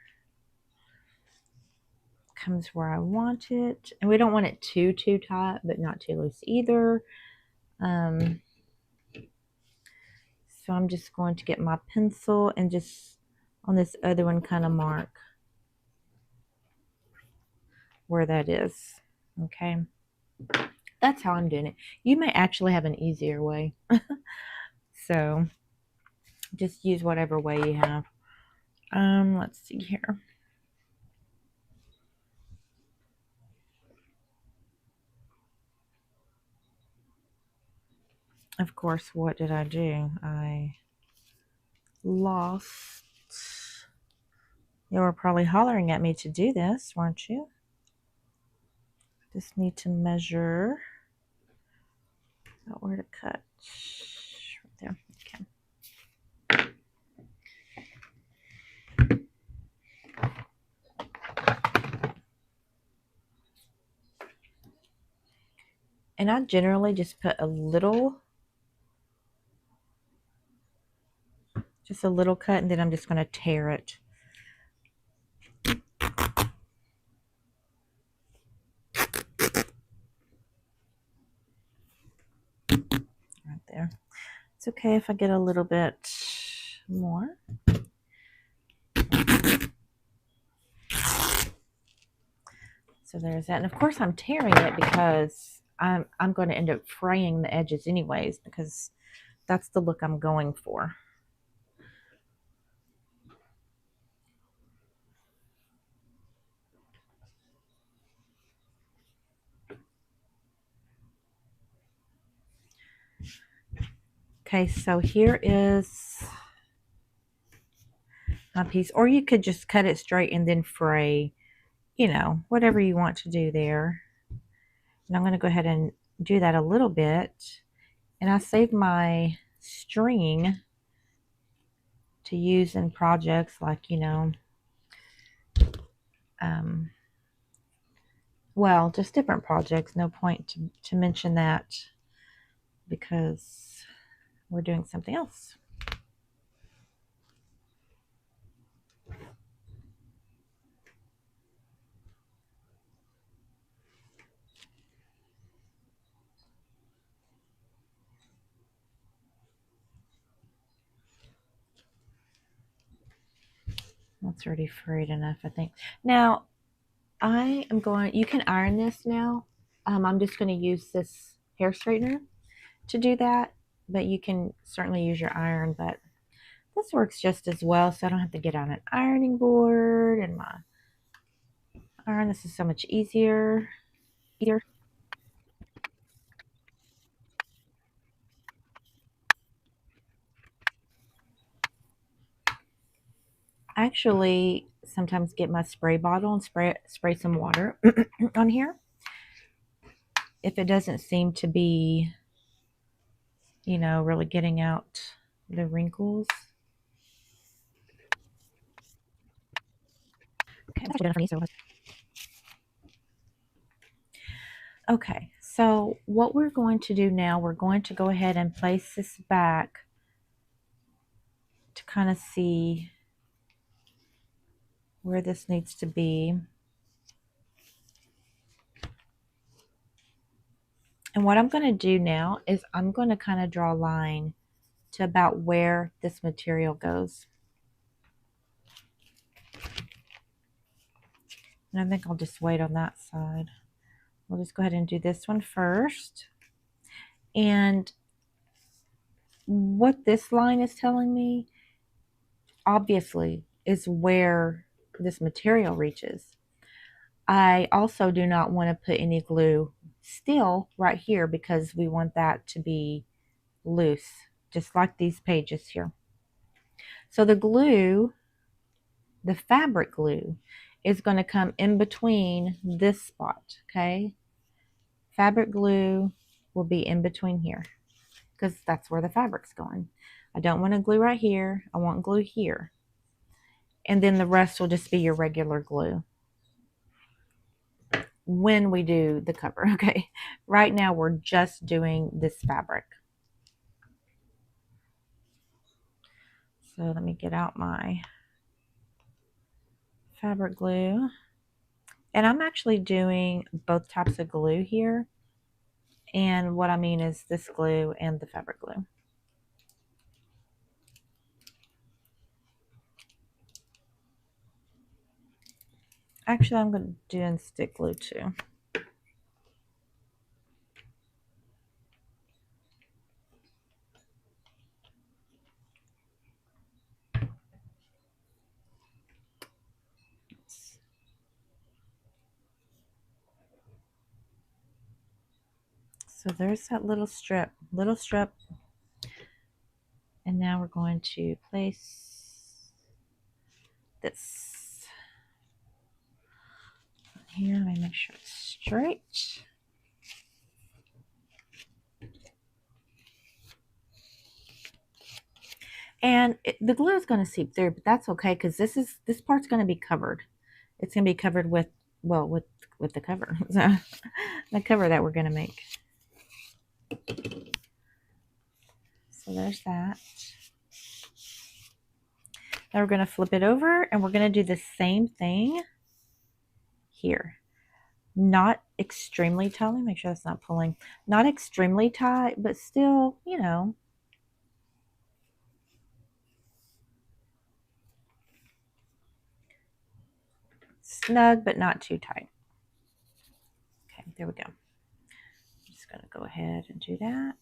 it comes where I want it. And we don't want it too tight, but not too loose either. So I'm just going to get my pencil and just on this other one kind of mark where that is. Okay. That's how I'm doing it. You may actually have an easier way. So just use whatever way you have. Let's see here. Of course, what did I do? I lost. You were probably hollering at me to do this, weren't you? Just need to measure where to cut. Right there. Okay. And I generally just put a little cut, and then I'm just going to tear it. Right there. It's okay if I get a little bit more. So there's that. And of course I'm tearing it because I'm going to end up fraying the edges anyways, because that's the look I'm going for. Okay, so here is my piece. Or you could just cut it straight and then fray, you know, whatever you want to do there. And I'm going to go ahead and do that a little bit. And I saved my string to use in projects like, you know, well, just different projects. No point to mention that because we're doing something else. That's already frayed enough, I think. Now, you can iron this now. I'm just going to use this hair straightener to do that, but you can certainly use your iron, but this works just as well, so I don't have to get on an ironing board and my iron. This is so much easier. I actually sometimes get my spray bottle and spray some water on here. If it doesn't seem to be, you know, really getting out the wrinkles. Okay, that's actually better for me, so okay, so what we're going to do now, we're going to go ahead and place this back to kind of see where this needs to be. And what I'm going to do now is I'm going to kind of draw a line to about where this material goes. And I think I'll just wait on that side. We'll just go ahead and do this one first. And what this line is telling me, obviously, is where this material reaches. I also do not want to put any glue still right here because we want that to be loose, just like these pages here. So the glue, the fabric glue, is going to come in between this spot, okay? Fabric glue will be in between here because that's where the fabric's going. I don't want to glue right here. I want glue here. And then the rest will just be your regular glue when we do the cover, okay? Right now we're just doing this fabric. So let me get out my fabric glue. And I'm actually doing both types of glue here. And what I mean is this glue and the fabric glue. Actually, I'm going to do stick glue too. So there's that little strip. And now we're going to place this here. Let me make sure it's straight. And the glue is going to seep through, but that's okay because this part's going to be covered. It's going to be covered with, well, with the cover. So the cover that we're going to make. So there's that. Now we're going to flip it over and we're going to do the same thing here. Not extremely tight. Let me make sure that's not pulling. Not extremely tight, but still, you know. Snug, but not too tight. Okay, there we go. I'm just going to go ahead and do that.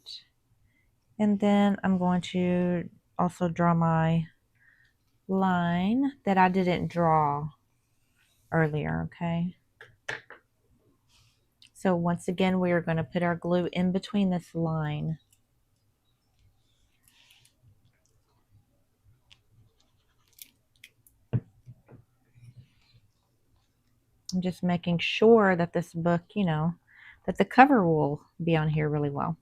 And then I'm going to also draw my line that I didn't draw earlier, okay? So once again, we are going to put our glue in between this line. I'm just making sure that this book, you know, that the cover will be on here really well.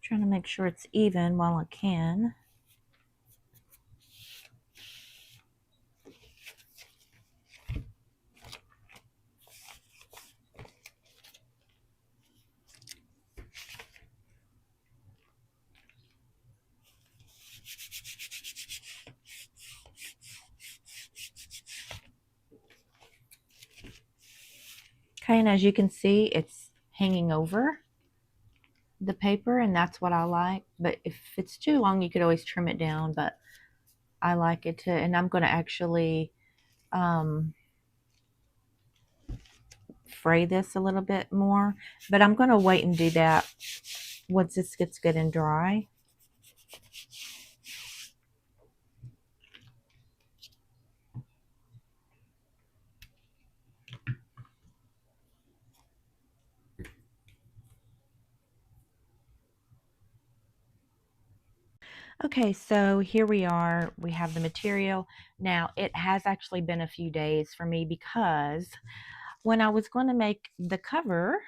Trying to make sure it's even while I can. Okay, and as you can see, it's hanging over the paper, and that's what I like. But if it's too long, you could always trim it down, but I like it to, and I'm going to actually fray this a little bit more, but I'm going to wait and do that once this gets good and dry. Okay, so here we are. We have the material. Now, it has actually been a few days for me because when I was going to make the cover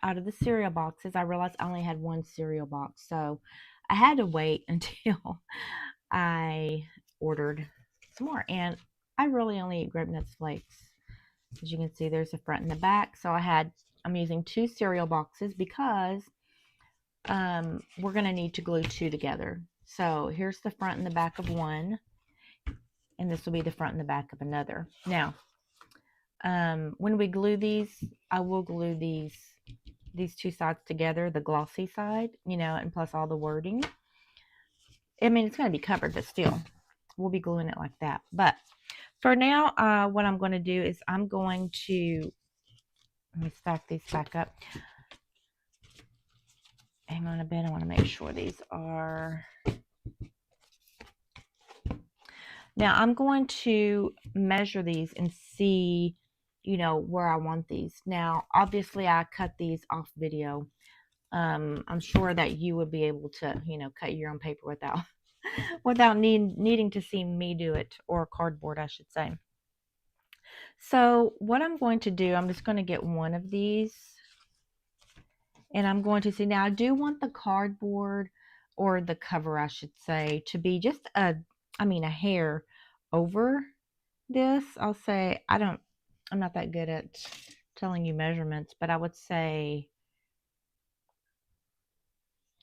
out of the cereal boxes, I realized I only had one cereal box. So I had to wait until I ordered some more. And I really only eat Grape Nuts Flakes. As you can see, there's a front and the back. So I'm using two cereal boxes because we're going to need to glue two together. So here's the front and the back of one, and this will be the front and the back of another. Now, when we glue these, I will glue these two sides together, the glossy side, you know, and plus all the wording. I mean, it's going to be covered, but still, we'll be gluing it like that. But for now, what I'm going to do is I'm going to, let me stack these back up. Hang on a bit. I want to make sure these are. Now I'm going to measure these and see, you know, where I want these. Now, obviously I cut these off video. I'm sure that you would be able to, you know, cut your own paper without needing to see me do it, or cardboard, I should say. So what I'm going to do, I'm just going to get one of these, and I'm going to see. Now I do want the cardboard, or the cover, I should say, to be just a hair over this. I'll say, I'm not that good at telling you measurements, but I would say,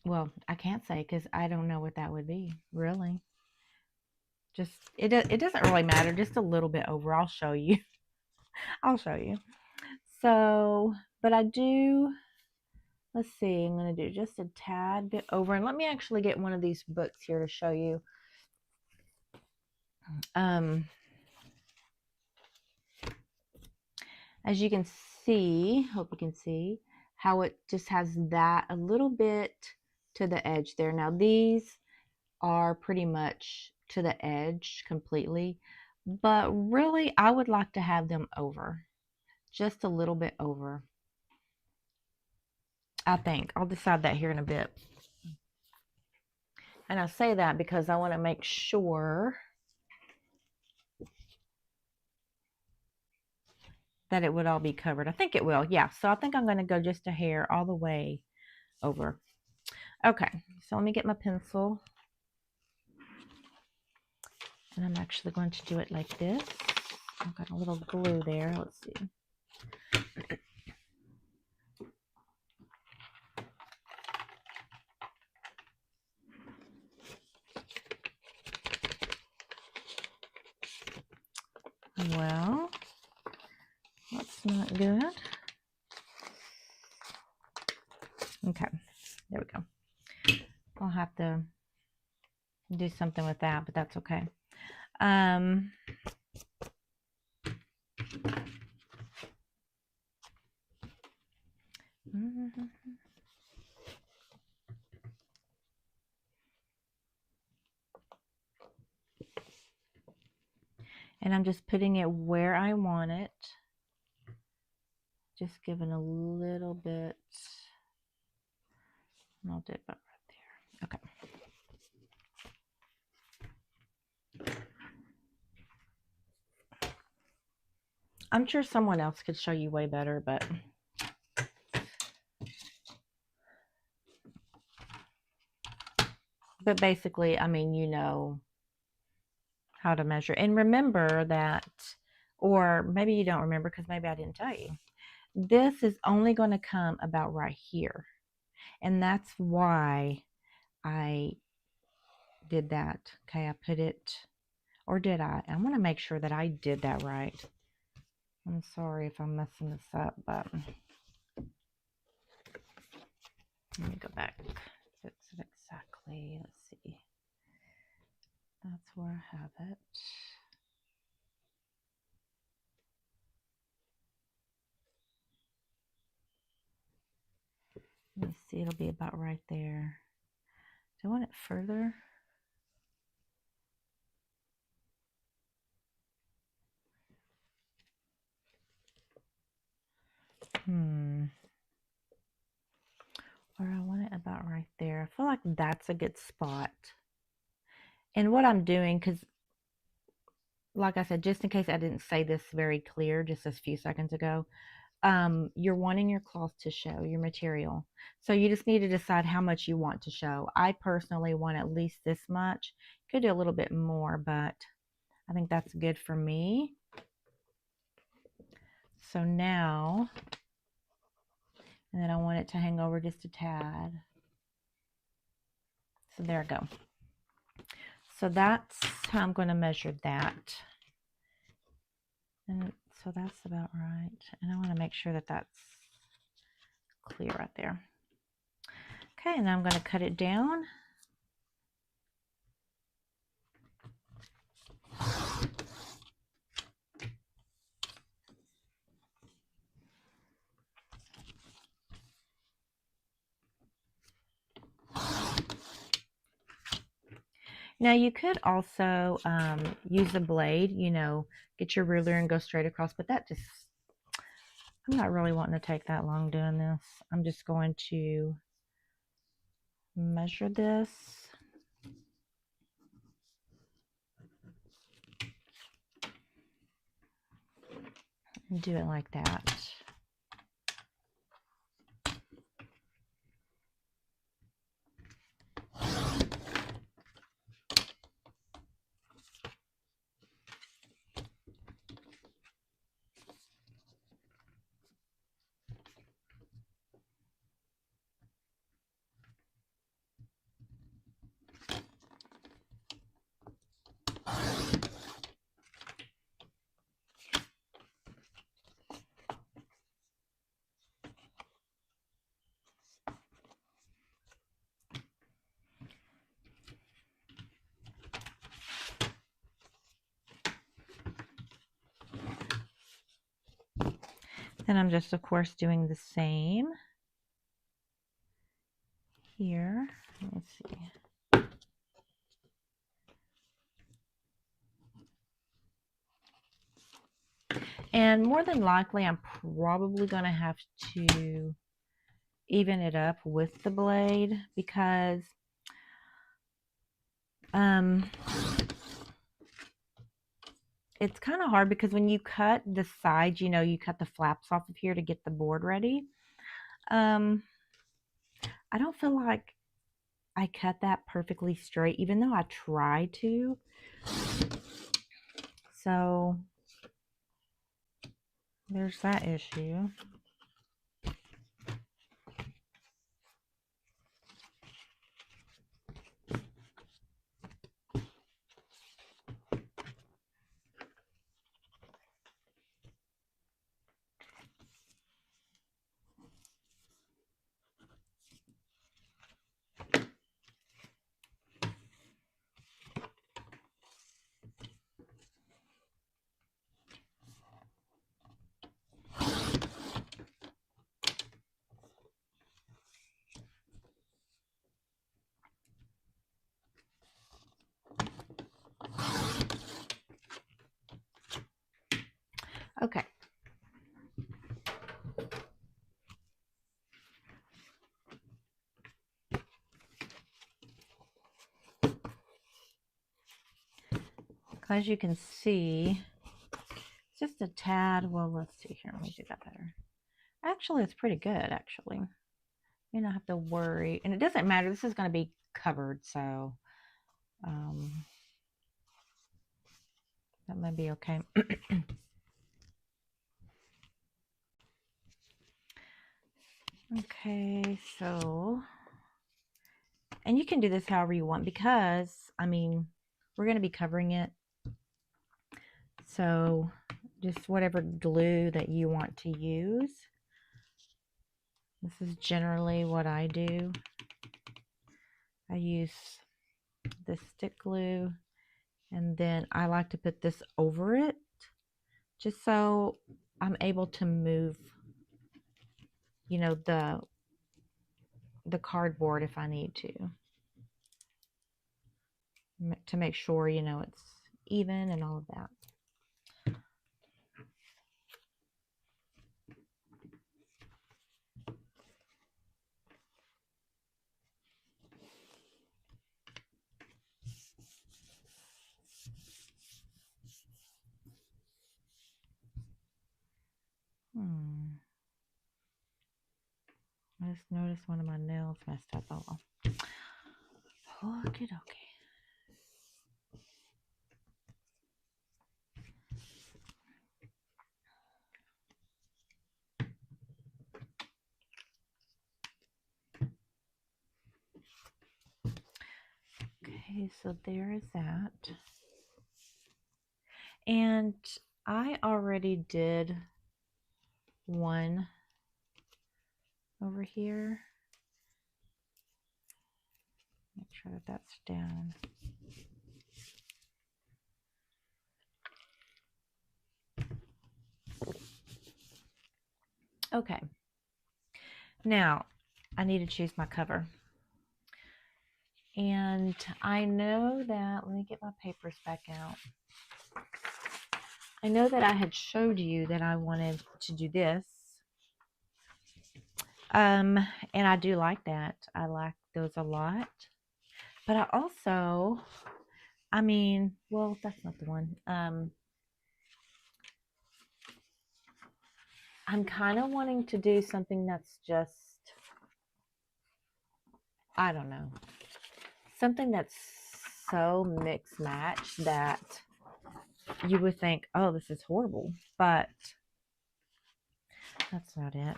well, I can't say because I don't know what that would be, really. Just, it doesn't really matter, just a little bit over. I'll show you. I'll show you. So, but I do, let's see, I'm going to do just a tad bit over. And let me actually get one of these books here to show you. As you can see, hope you can see how it just has that a little bit to the edge there. Now these are pretty much to the edge completely, but really I would like to have them over, just a little bit over. I think I'll decide that here in a bit. And I say that because I want to make sure that it would all be covered. I think it will. Yeah. So I think I'm going to go just a hair all the way over. Okay. So let me get my pencil. And I'm actually going to do it like this. I've got a little glue there. Let's see. Well, that's not good. Okay, there we go. I'll have to do something with that, but that's okay. And I'm just putting it where I want it. Just giving a little bit. I'll do it about right there. Okay. I'm sure someone else could show you way better, but basically, I mean, you know how to measure. And remember that, or maybe you don't remember because maybe I didn't tell you. This is only going to come about right here. And that's why I did that. Okay, I put it, or did I? I want to make sure that I did that right. I'm sorry if I'm messing this up, but let me go back. Fix it exactly. Let's see. That's where I have it. Let's see, it'll be about right there. Do I want it further? Or I want it about right there. I feel like that's a good spot. And what I'm doing, because like I said, just in case I didn't say this very clear just a few seconds ago, you're wanting your cloth to show, your material. So you just need to decide how much you want to show. I personally want at least this much. Could do a little bit more, but I think that's good for me. So now, and then I want it to hang over just a tad. So there I go. So that's how I'm going to measure that. And so that's about right. And I want to make sure that that's clear right there. Okay, and I'm going to cut it down. Now you could also use a blade, you know, get your ruler and go straight across, but that just, I'm not really wanting to take that long doing this. I'm just going to measure this. And do it like that. Then I'm just, of course, doing the same here. Let's see. And more than likely, I'm probably going to have to even it up with the blade because it's kind of hard because when you cut the sides, you know, you cut the flaps off of here to get the board ready. I don't feel like I cut that perfectly straight, even though I try to. So there's that issue. Okay. As you can see, just a tad. Well, let's see here. Let me do that better. Actually, it's pretty good, actually. You don't have to worry. And it doesn't matter. This is going to be covered, so that might be okay. Okay, so, and you can do this however you want because, I mean, we're going to be covering it. So just whatever glue that you want to use. This is generally what I do. I use this stick glue and then I like to put this over it just so I'm able to move, you know, the cardboard if I need to make sure, you know, it's even and all of that. I just noticed one of my nails messed up. Oh well. Okie dokie. Okay, so there is that. And I already did one over here. Make sure that that's down. Okay. Now, I need to choose my cover. And I know that, let me get my papers back out. I know that I had showed you that I wanted to do this. And I do like that. I like those a lot. But I also, I mean, well, that's not the one. I'm kind of wanting to do something that's just, I don't know, something that's so mix match that you would think, oh, this is horrible, but that's not it.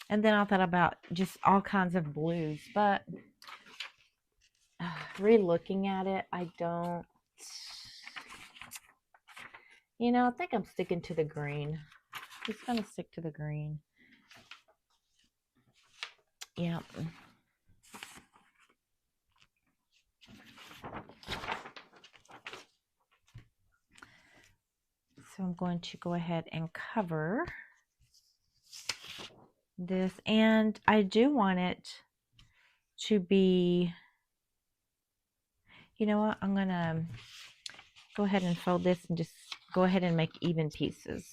And then I thought about just all kinds of blues, but re-looking at it, I don't, you know, I think I'm sticking to the green. Just gonna stick to the green. Yep. So I'm going to go ahead and cover this, and I do want it to be, you know what, I'm gonna go ahead and fold this and just go ahead and make even pieces.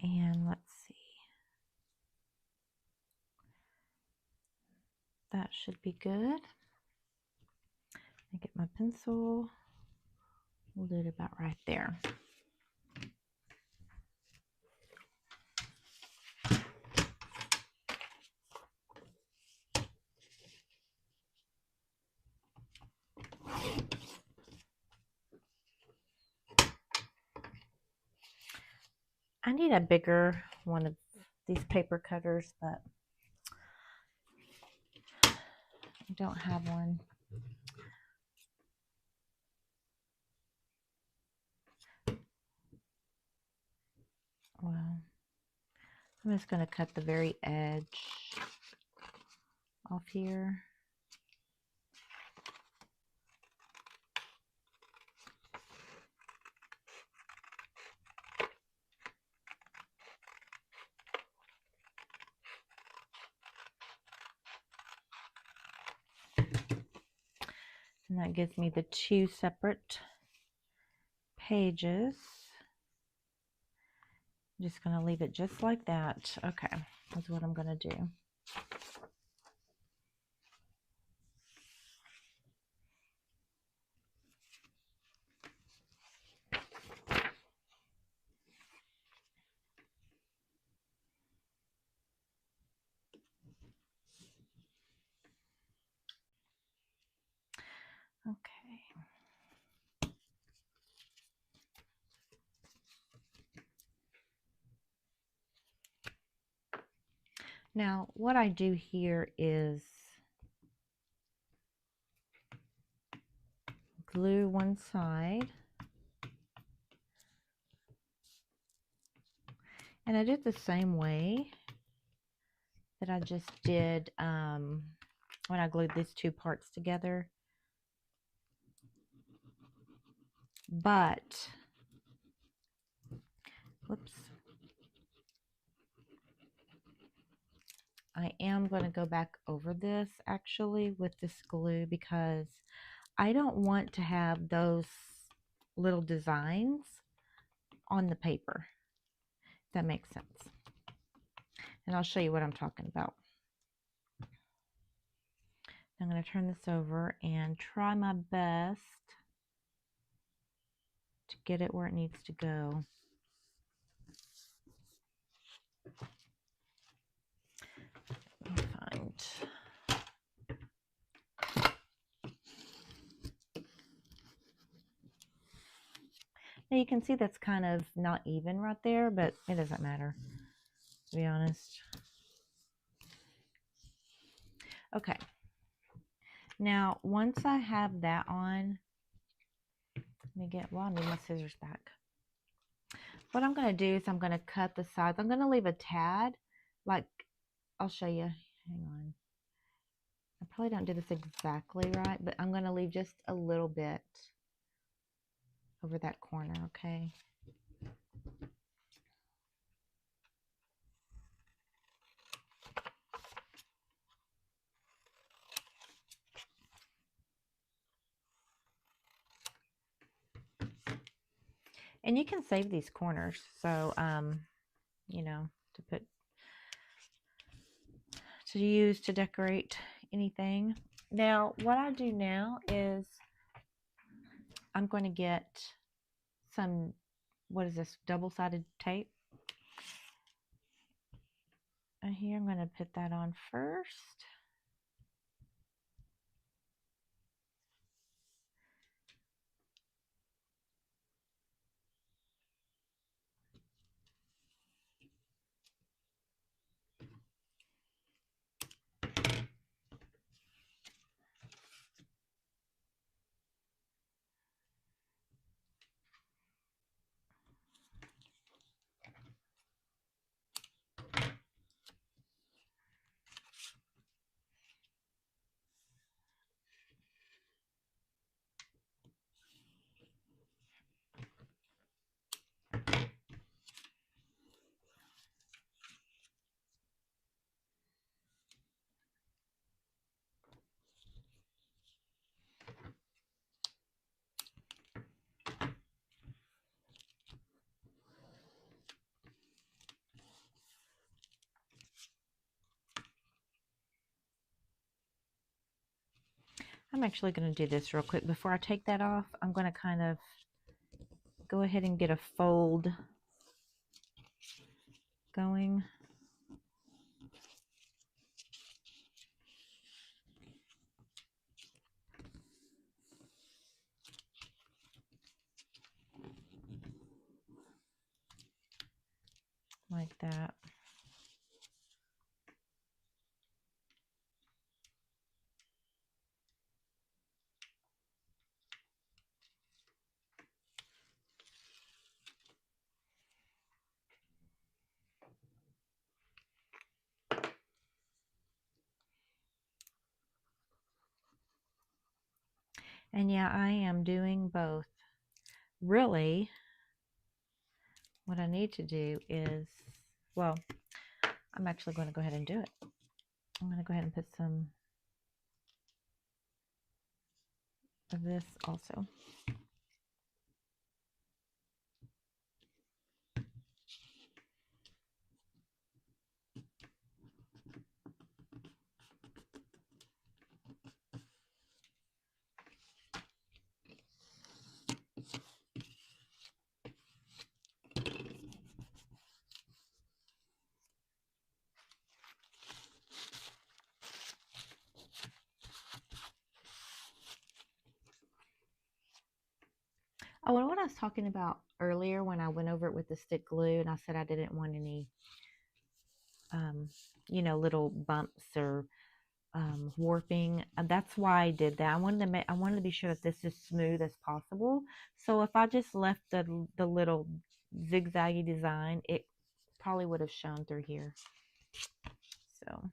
And let's see, that should be good. I get my pencil, we'll do it about right there. I need a bigger one of these paper cutters, but I don't have one. Well, I'm just going to cut the very edge off here. And that gives me the two separate pages. I'm just going to leave it just like that. Okay, that's what I'm going to do. Okay. Now, what I do here is glue one side. And I did the same way that I just did when I glued these two parts together. But, whoops. I am going to go back over this actually with this glue because I don't want to have those little designs on the paper. If that makes sense. And I'll show you what I'm talking about. I'm going to turn this over and try my best to get it where it needs to go. Let me find. Now you can see that's kind of not even right there, but it doesn't matter, to be honest. Okay. Now, once I have that on, let me get, well, I need my scissors back. What I'm going to do is I'm going to cut the sides. I'm going to leave a tad, like I'll show you. Hang on. I probably don't do this exactly right, but I'm going to leave just a little bit over that corner, okay? And you can save these corners, so, you know, to use to decorate anything. Now, what I do now is I'm going to get some, what is this, double-sided tape. And here I'm going to put that on first. I'm actually going to do this real quick. Before I take that off, I'm going to kind of go ahead and get a fold going. Like that. And yeah, I am doing both. Really, what I need to do is, well, I'm actually going to go ahead and do it. I'm going to go ahead and put some of this also. Oh, and what I was talking about earlier when I went over it with the stick glue and I said I didn't want any, you know, little bumps or warping. That's why I did that. I wanted to be sure that this is smooth as possible. So if I just left the little zigzaggy design, it probably would have shown through here. So.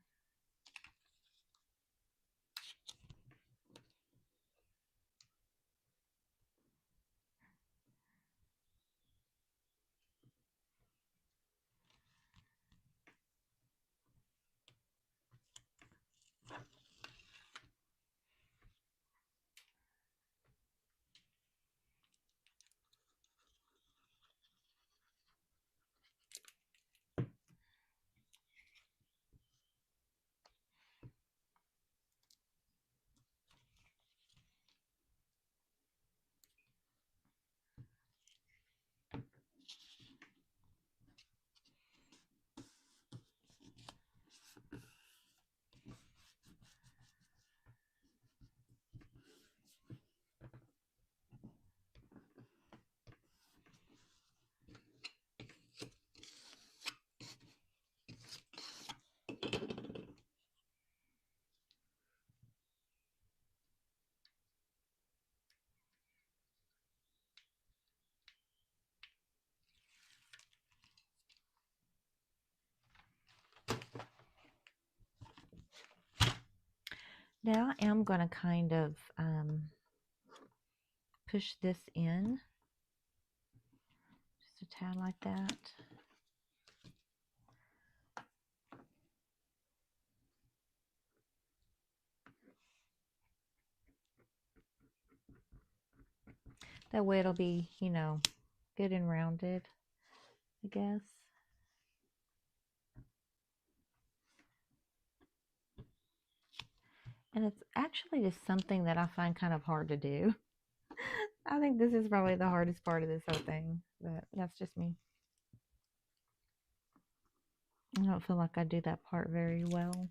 Now I am going to kind of push this in just a tad like that. That way it'll be, you know, good and rounded, I guess. And it's actually just something that I find kind of hard to do. I think this is probably the hardest part of this whole thing, but that's just me. I don't feel like I do that part very well.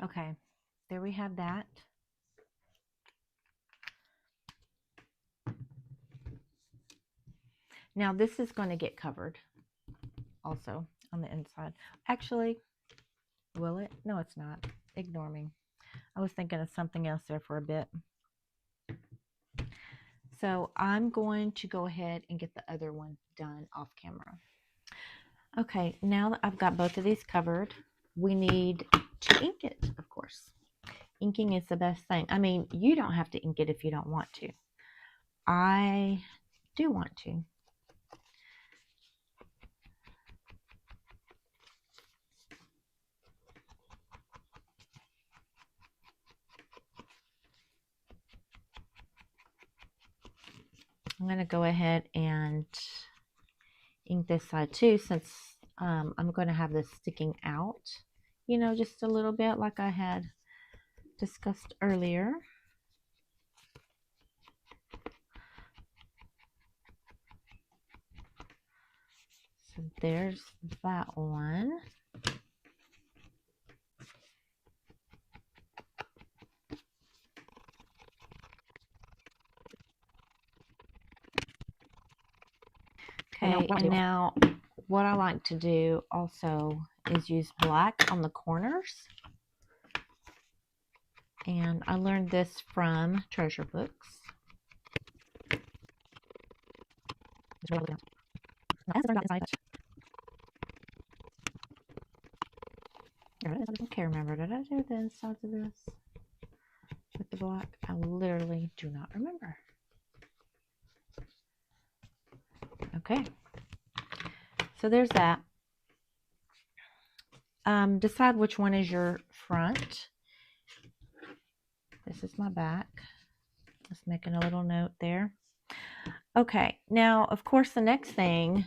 Okay, there we have that. Now this is going to get covered also on the inside. Actually, will it? No, it's not. Ignore me. I was thinking of something else there for a bit. So I'm going to go ahead and get the other one done off camera. Okay, now that I've got both of these covered, we need to ink it, of course. Inking is the best thing. I mean, you don't have to ink it if you don't want to. I do want to. I'm going to go ahead and ink this side too, since I'm going to have this sticking out, you know, just a little bit like I had discussed earlier. So there's that one. Okay, and now what I like to do also is use black on the corners. And I learned this from treasure books. I can't remember. Did I do the insides of this with the black? I literally do not remember. Okay. So there's that. Decide which one is your front. This is my back. Just making a little note there. Okay, now of course the next thing,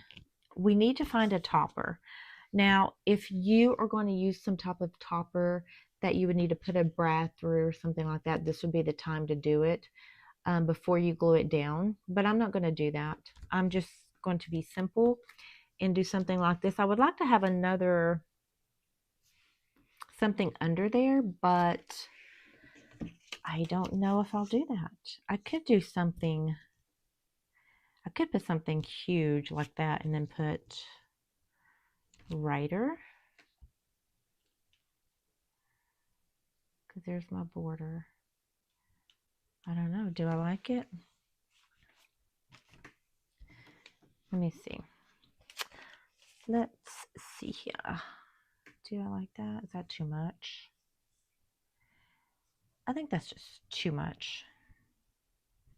we need to find a topper. Now if you are going to use some type of topper that you would need to put a brad through or something like that, this would be the time to do it before you glue it down. But I'm not going to do that. I'm just going to be simple and do something like this. I would like to have another something under there, but I don't know if I'll do that. I could do something, I could put something huge like that and then put writer. because there's my border. I don't know. Do I like it? Let me see. Let's see here. Do I like that? Is that too much? I think that's just too much.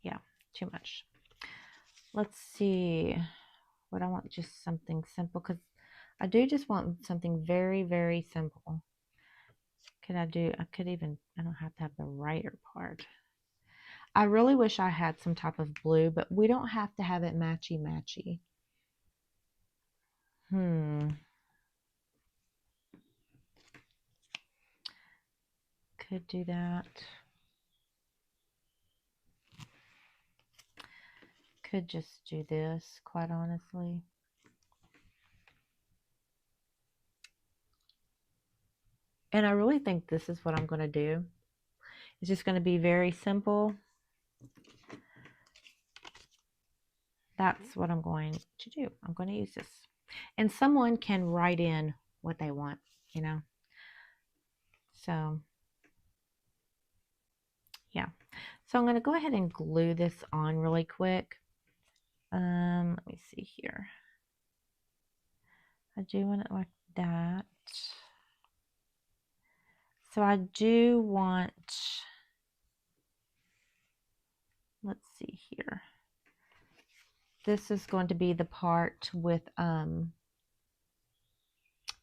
Yeah, too much. Let's see what I want. Just something simple, because I do just want something very, very simple. I don't have to have the writer part. I really wish I had some type of blue, but we don't have to have it matchy-matchy. Could do that. Could just do this, quite honestly. And I really think this is what I'm going to do. It's just going to be very simple. That's what I'm going to do. I'm going to use this. And someone can write in what they want, you know. So, yeah. So I'm going to go ahead and glue this on really quick. Let me see here. I do want it like that. So I do want, let's see here. This is going to be the part with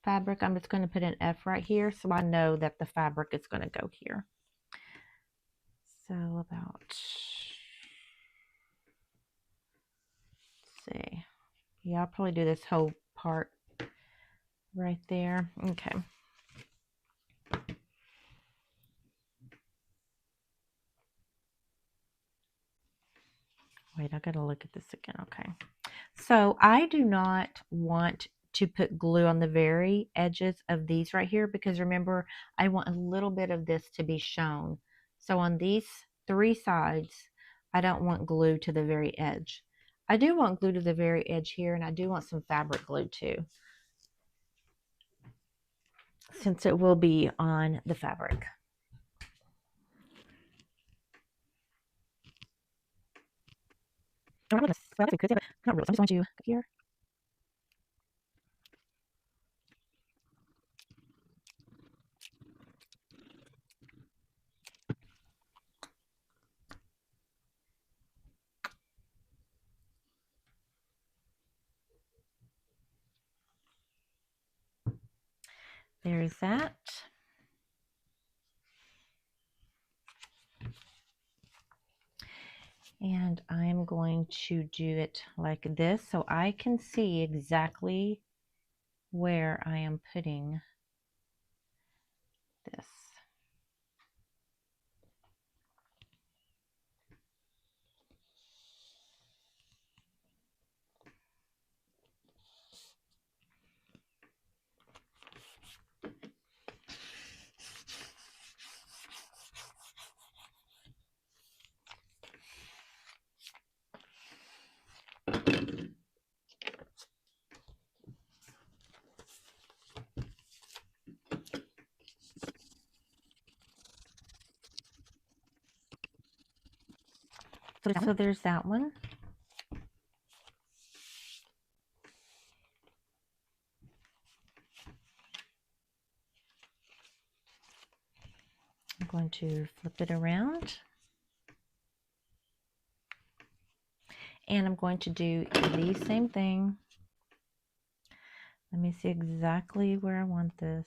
fabric. I'm just going to put an F right here so I know that the fabric is going to go here. So about, let's see. Yeah, I'll probably do this whole part right there. Okay. Wait, I gotta look at this again. Okay. So I do not want to put glue on the very edges of these right here, because remember, I want a little bit of this to be shown. So on these 3 sides, I don't want glue to the very edge. I do want glue to the very edge here, and I do want some fabric glue too, since it will be on the fabric. Not really. I'm just going to here. There's that. And I'm going to do it like this so I can see exactly where I am putting this. So there's that one. I'm going to flip it around. And I'm going to do the same thing. Let me see exactly where I want this.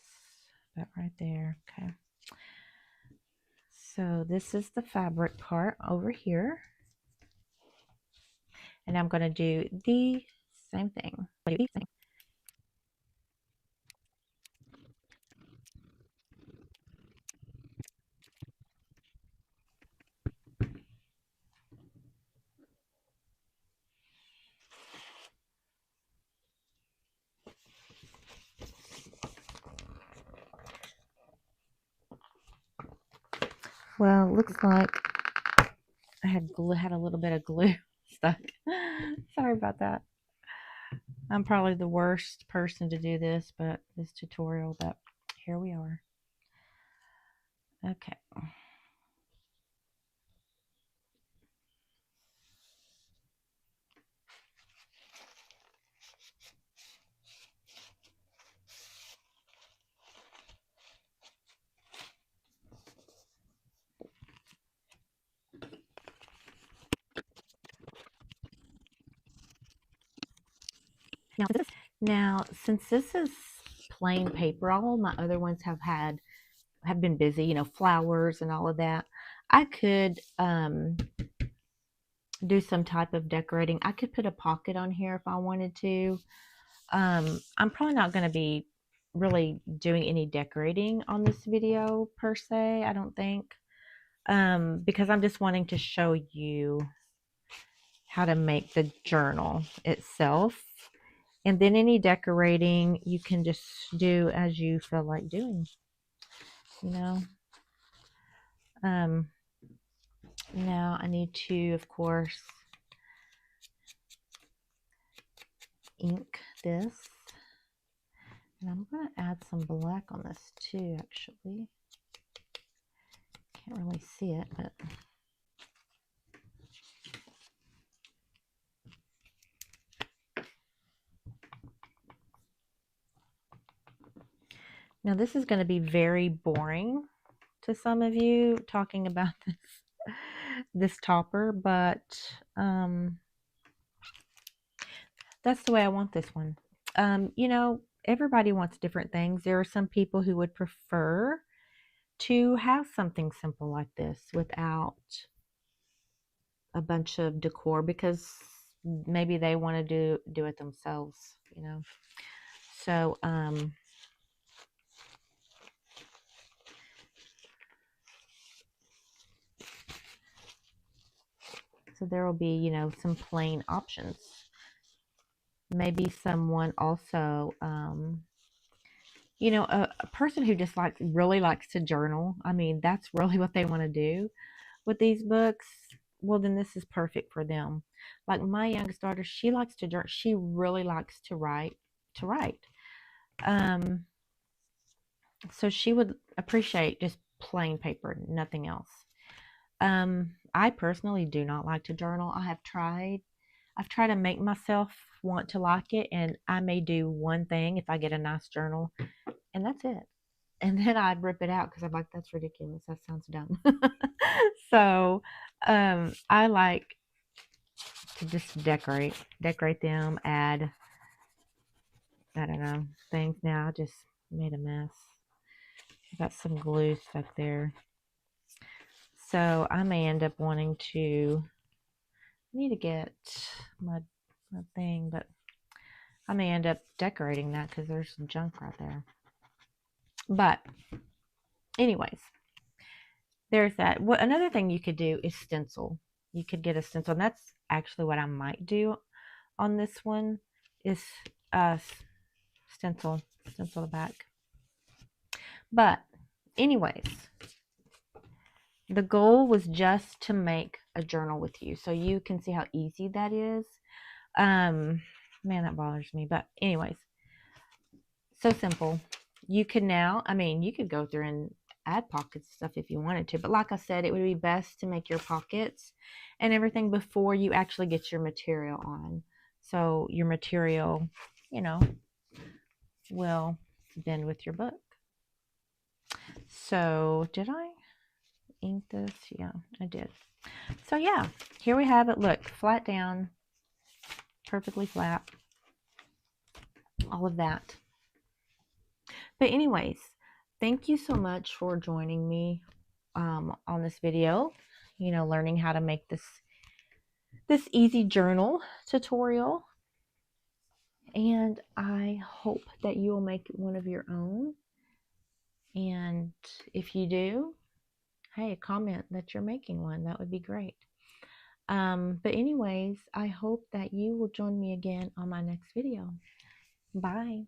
About right there. Okay. So this is the fabric part over here. And I'm going to do the same thing. Well, looks like I had a little bit of glue stuck. Sorry about that. I'm probably the worst person to do this tutorial, but here we are. Okay. Now, since this is plain paper, all of my other ones have been busy, you know, flowers and all of that. I could do some type of decorating. I could put a pocket on here if I wanted to. I'm probably not going to be really doing any decorating on this video per se, I don't think, because I'm just wanting to show you how to make the journal itself. And then any decorating you can just do as you feel like doing, you know. Now I need to, of course, ink this. And I'm going to add some black on this too, actually. Can't really see it, but now this is going to be very boring to some of you talking about this topper, but that's the way I want this one. You know, everybody wants different things. There are some people who would prefer to have something simple like this without a bunch of decor because maybe they want to do it themselves, you know. So so there will be, you know, some plain options. Maybe someone also you know, a person who just really likes to journal. I mean, that's really what they want to do with these books. Well, then this is perfect for them. Like my youngest daughter, she likes to journal. She really likes to write. Um, so she would appreciate just plain paper, nothing else. I personally do not like to journal. I've tried to make myself want to like it, and I may do one thing if I get a nice journal, and that's it. And then I'd rip it out because I'm like, that's ridiculous. That sounds dumb. So I like to just decorate them, add, I don't know, things. Now I just made a mess. I got some glue stuck there. So I may end up wanting to, I need to get my thing, but I may end up decorating that because there's some junk right there. But anyways, there's that. Another thing you could do is stencil. You could get a stencil, and that's actually what I might do on this one is stencil the back. But anyways, the goal was just to make a journal with you so you can see how easy that is. Man, that bothers me. But anyways, so simple. You could now, I mean, you could go through and add pockets and stuff if you wanted to, but like I said, it would be best to make your pockets and everything before you actually get your material on. So your material, you know, will bend with your book. So did I ink this? Yeah, I did. So yeah, here we have it. Look, flat down, perfectly flat, all of that. But anyways, thank you so much for joining me on this video, you know, learning how to make this easy journal tutorial. And I hope that you will make one of your own. And if you do, hey, comment that you're making one. That would be great. But anyways, I hope that you will join me again on my next video. Bye.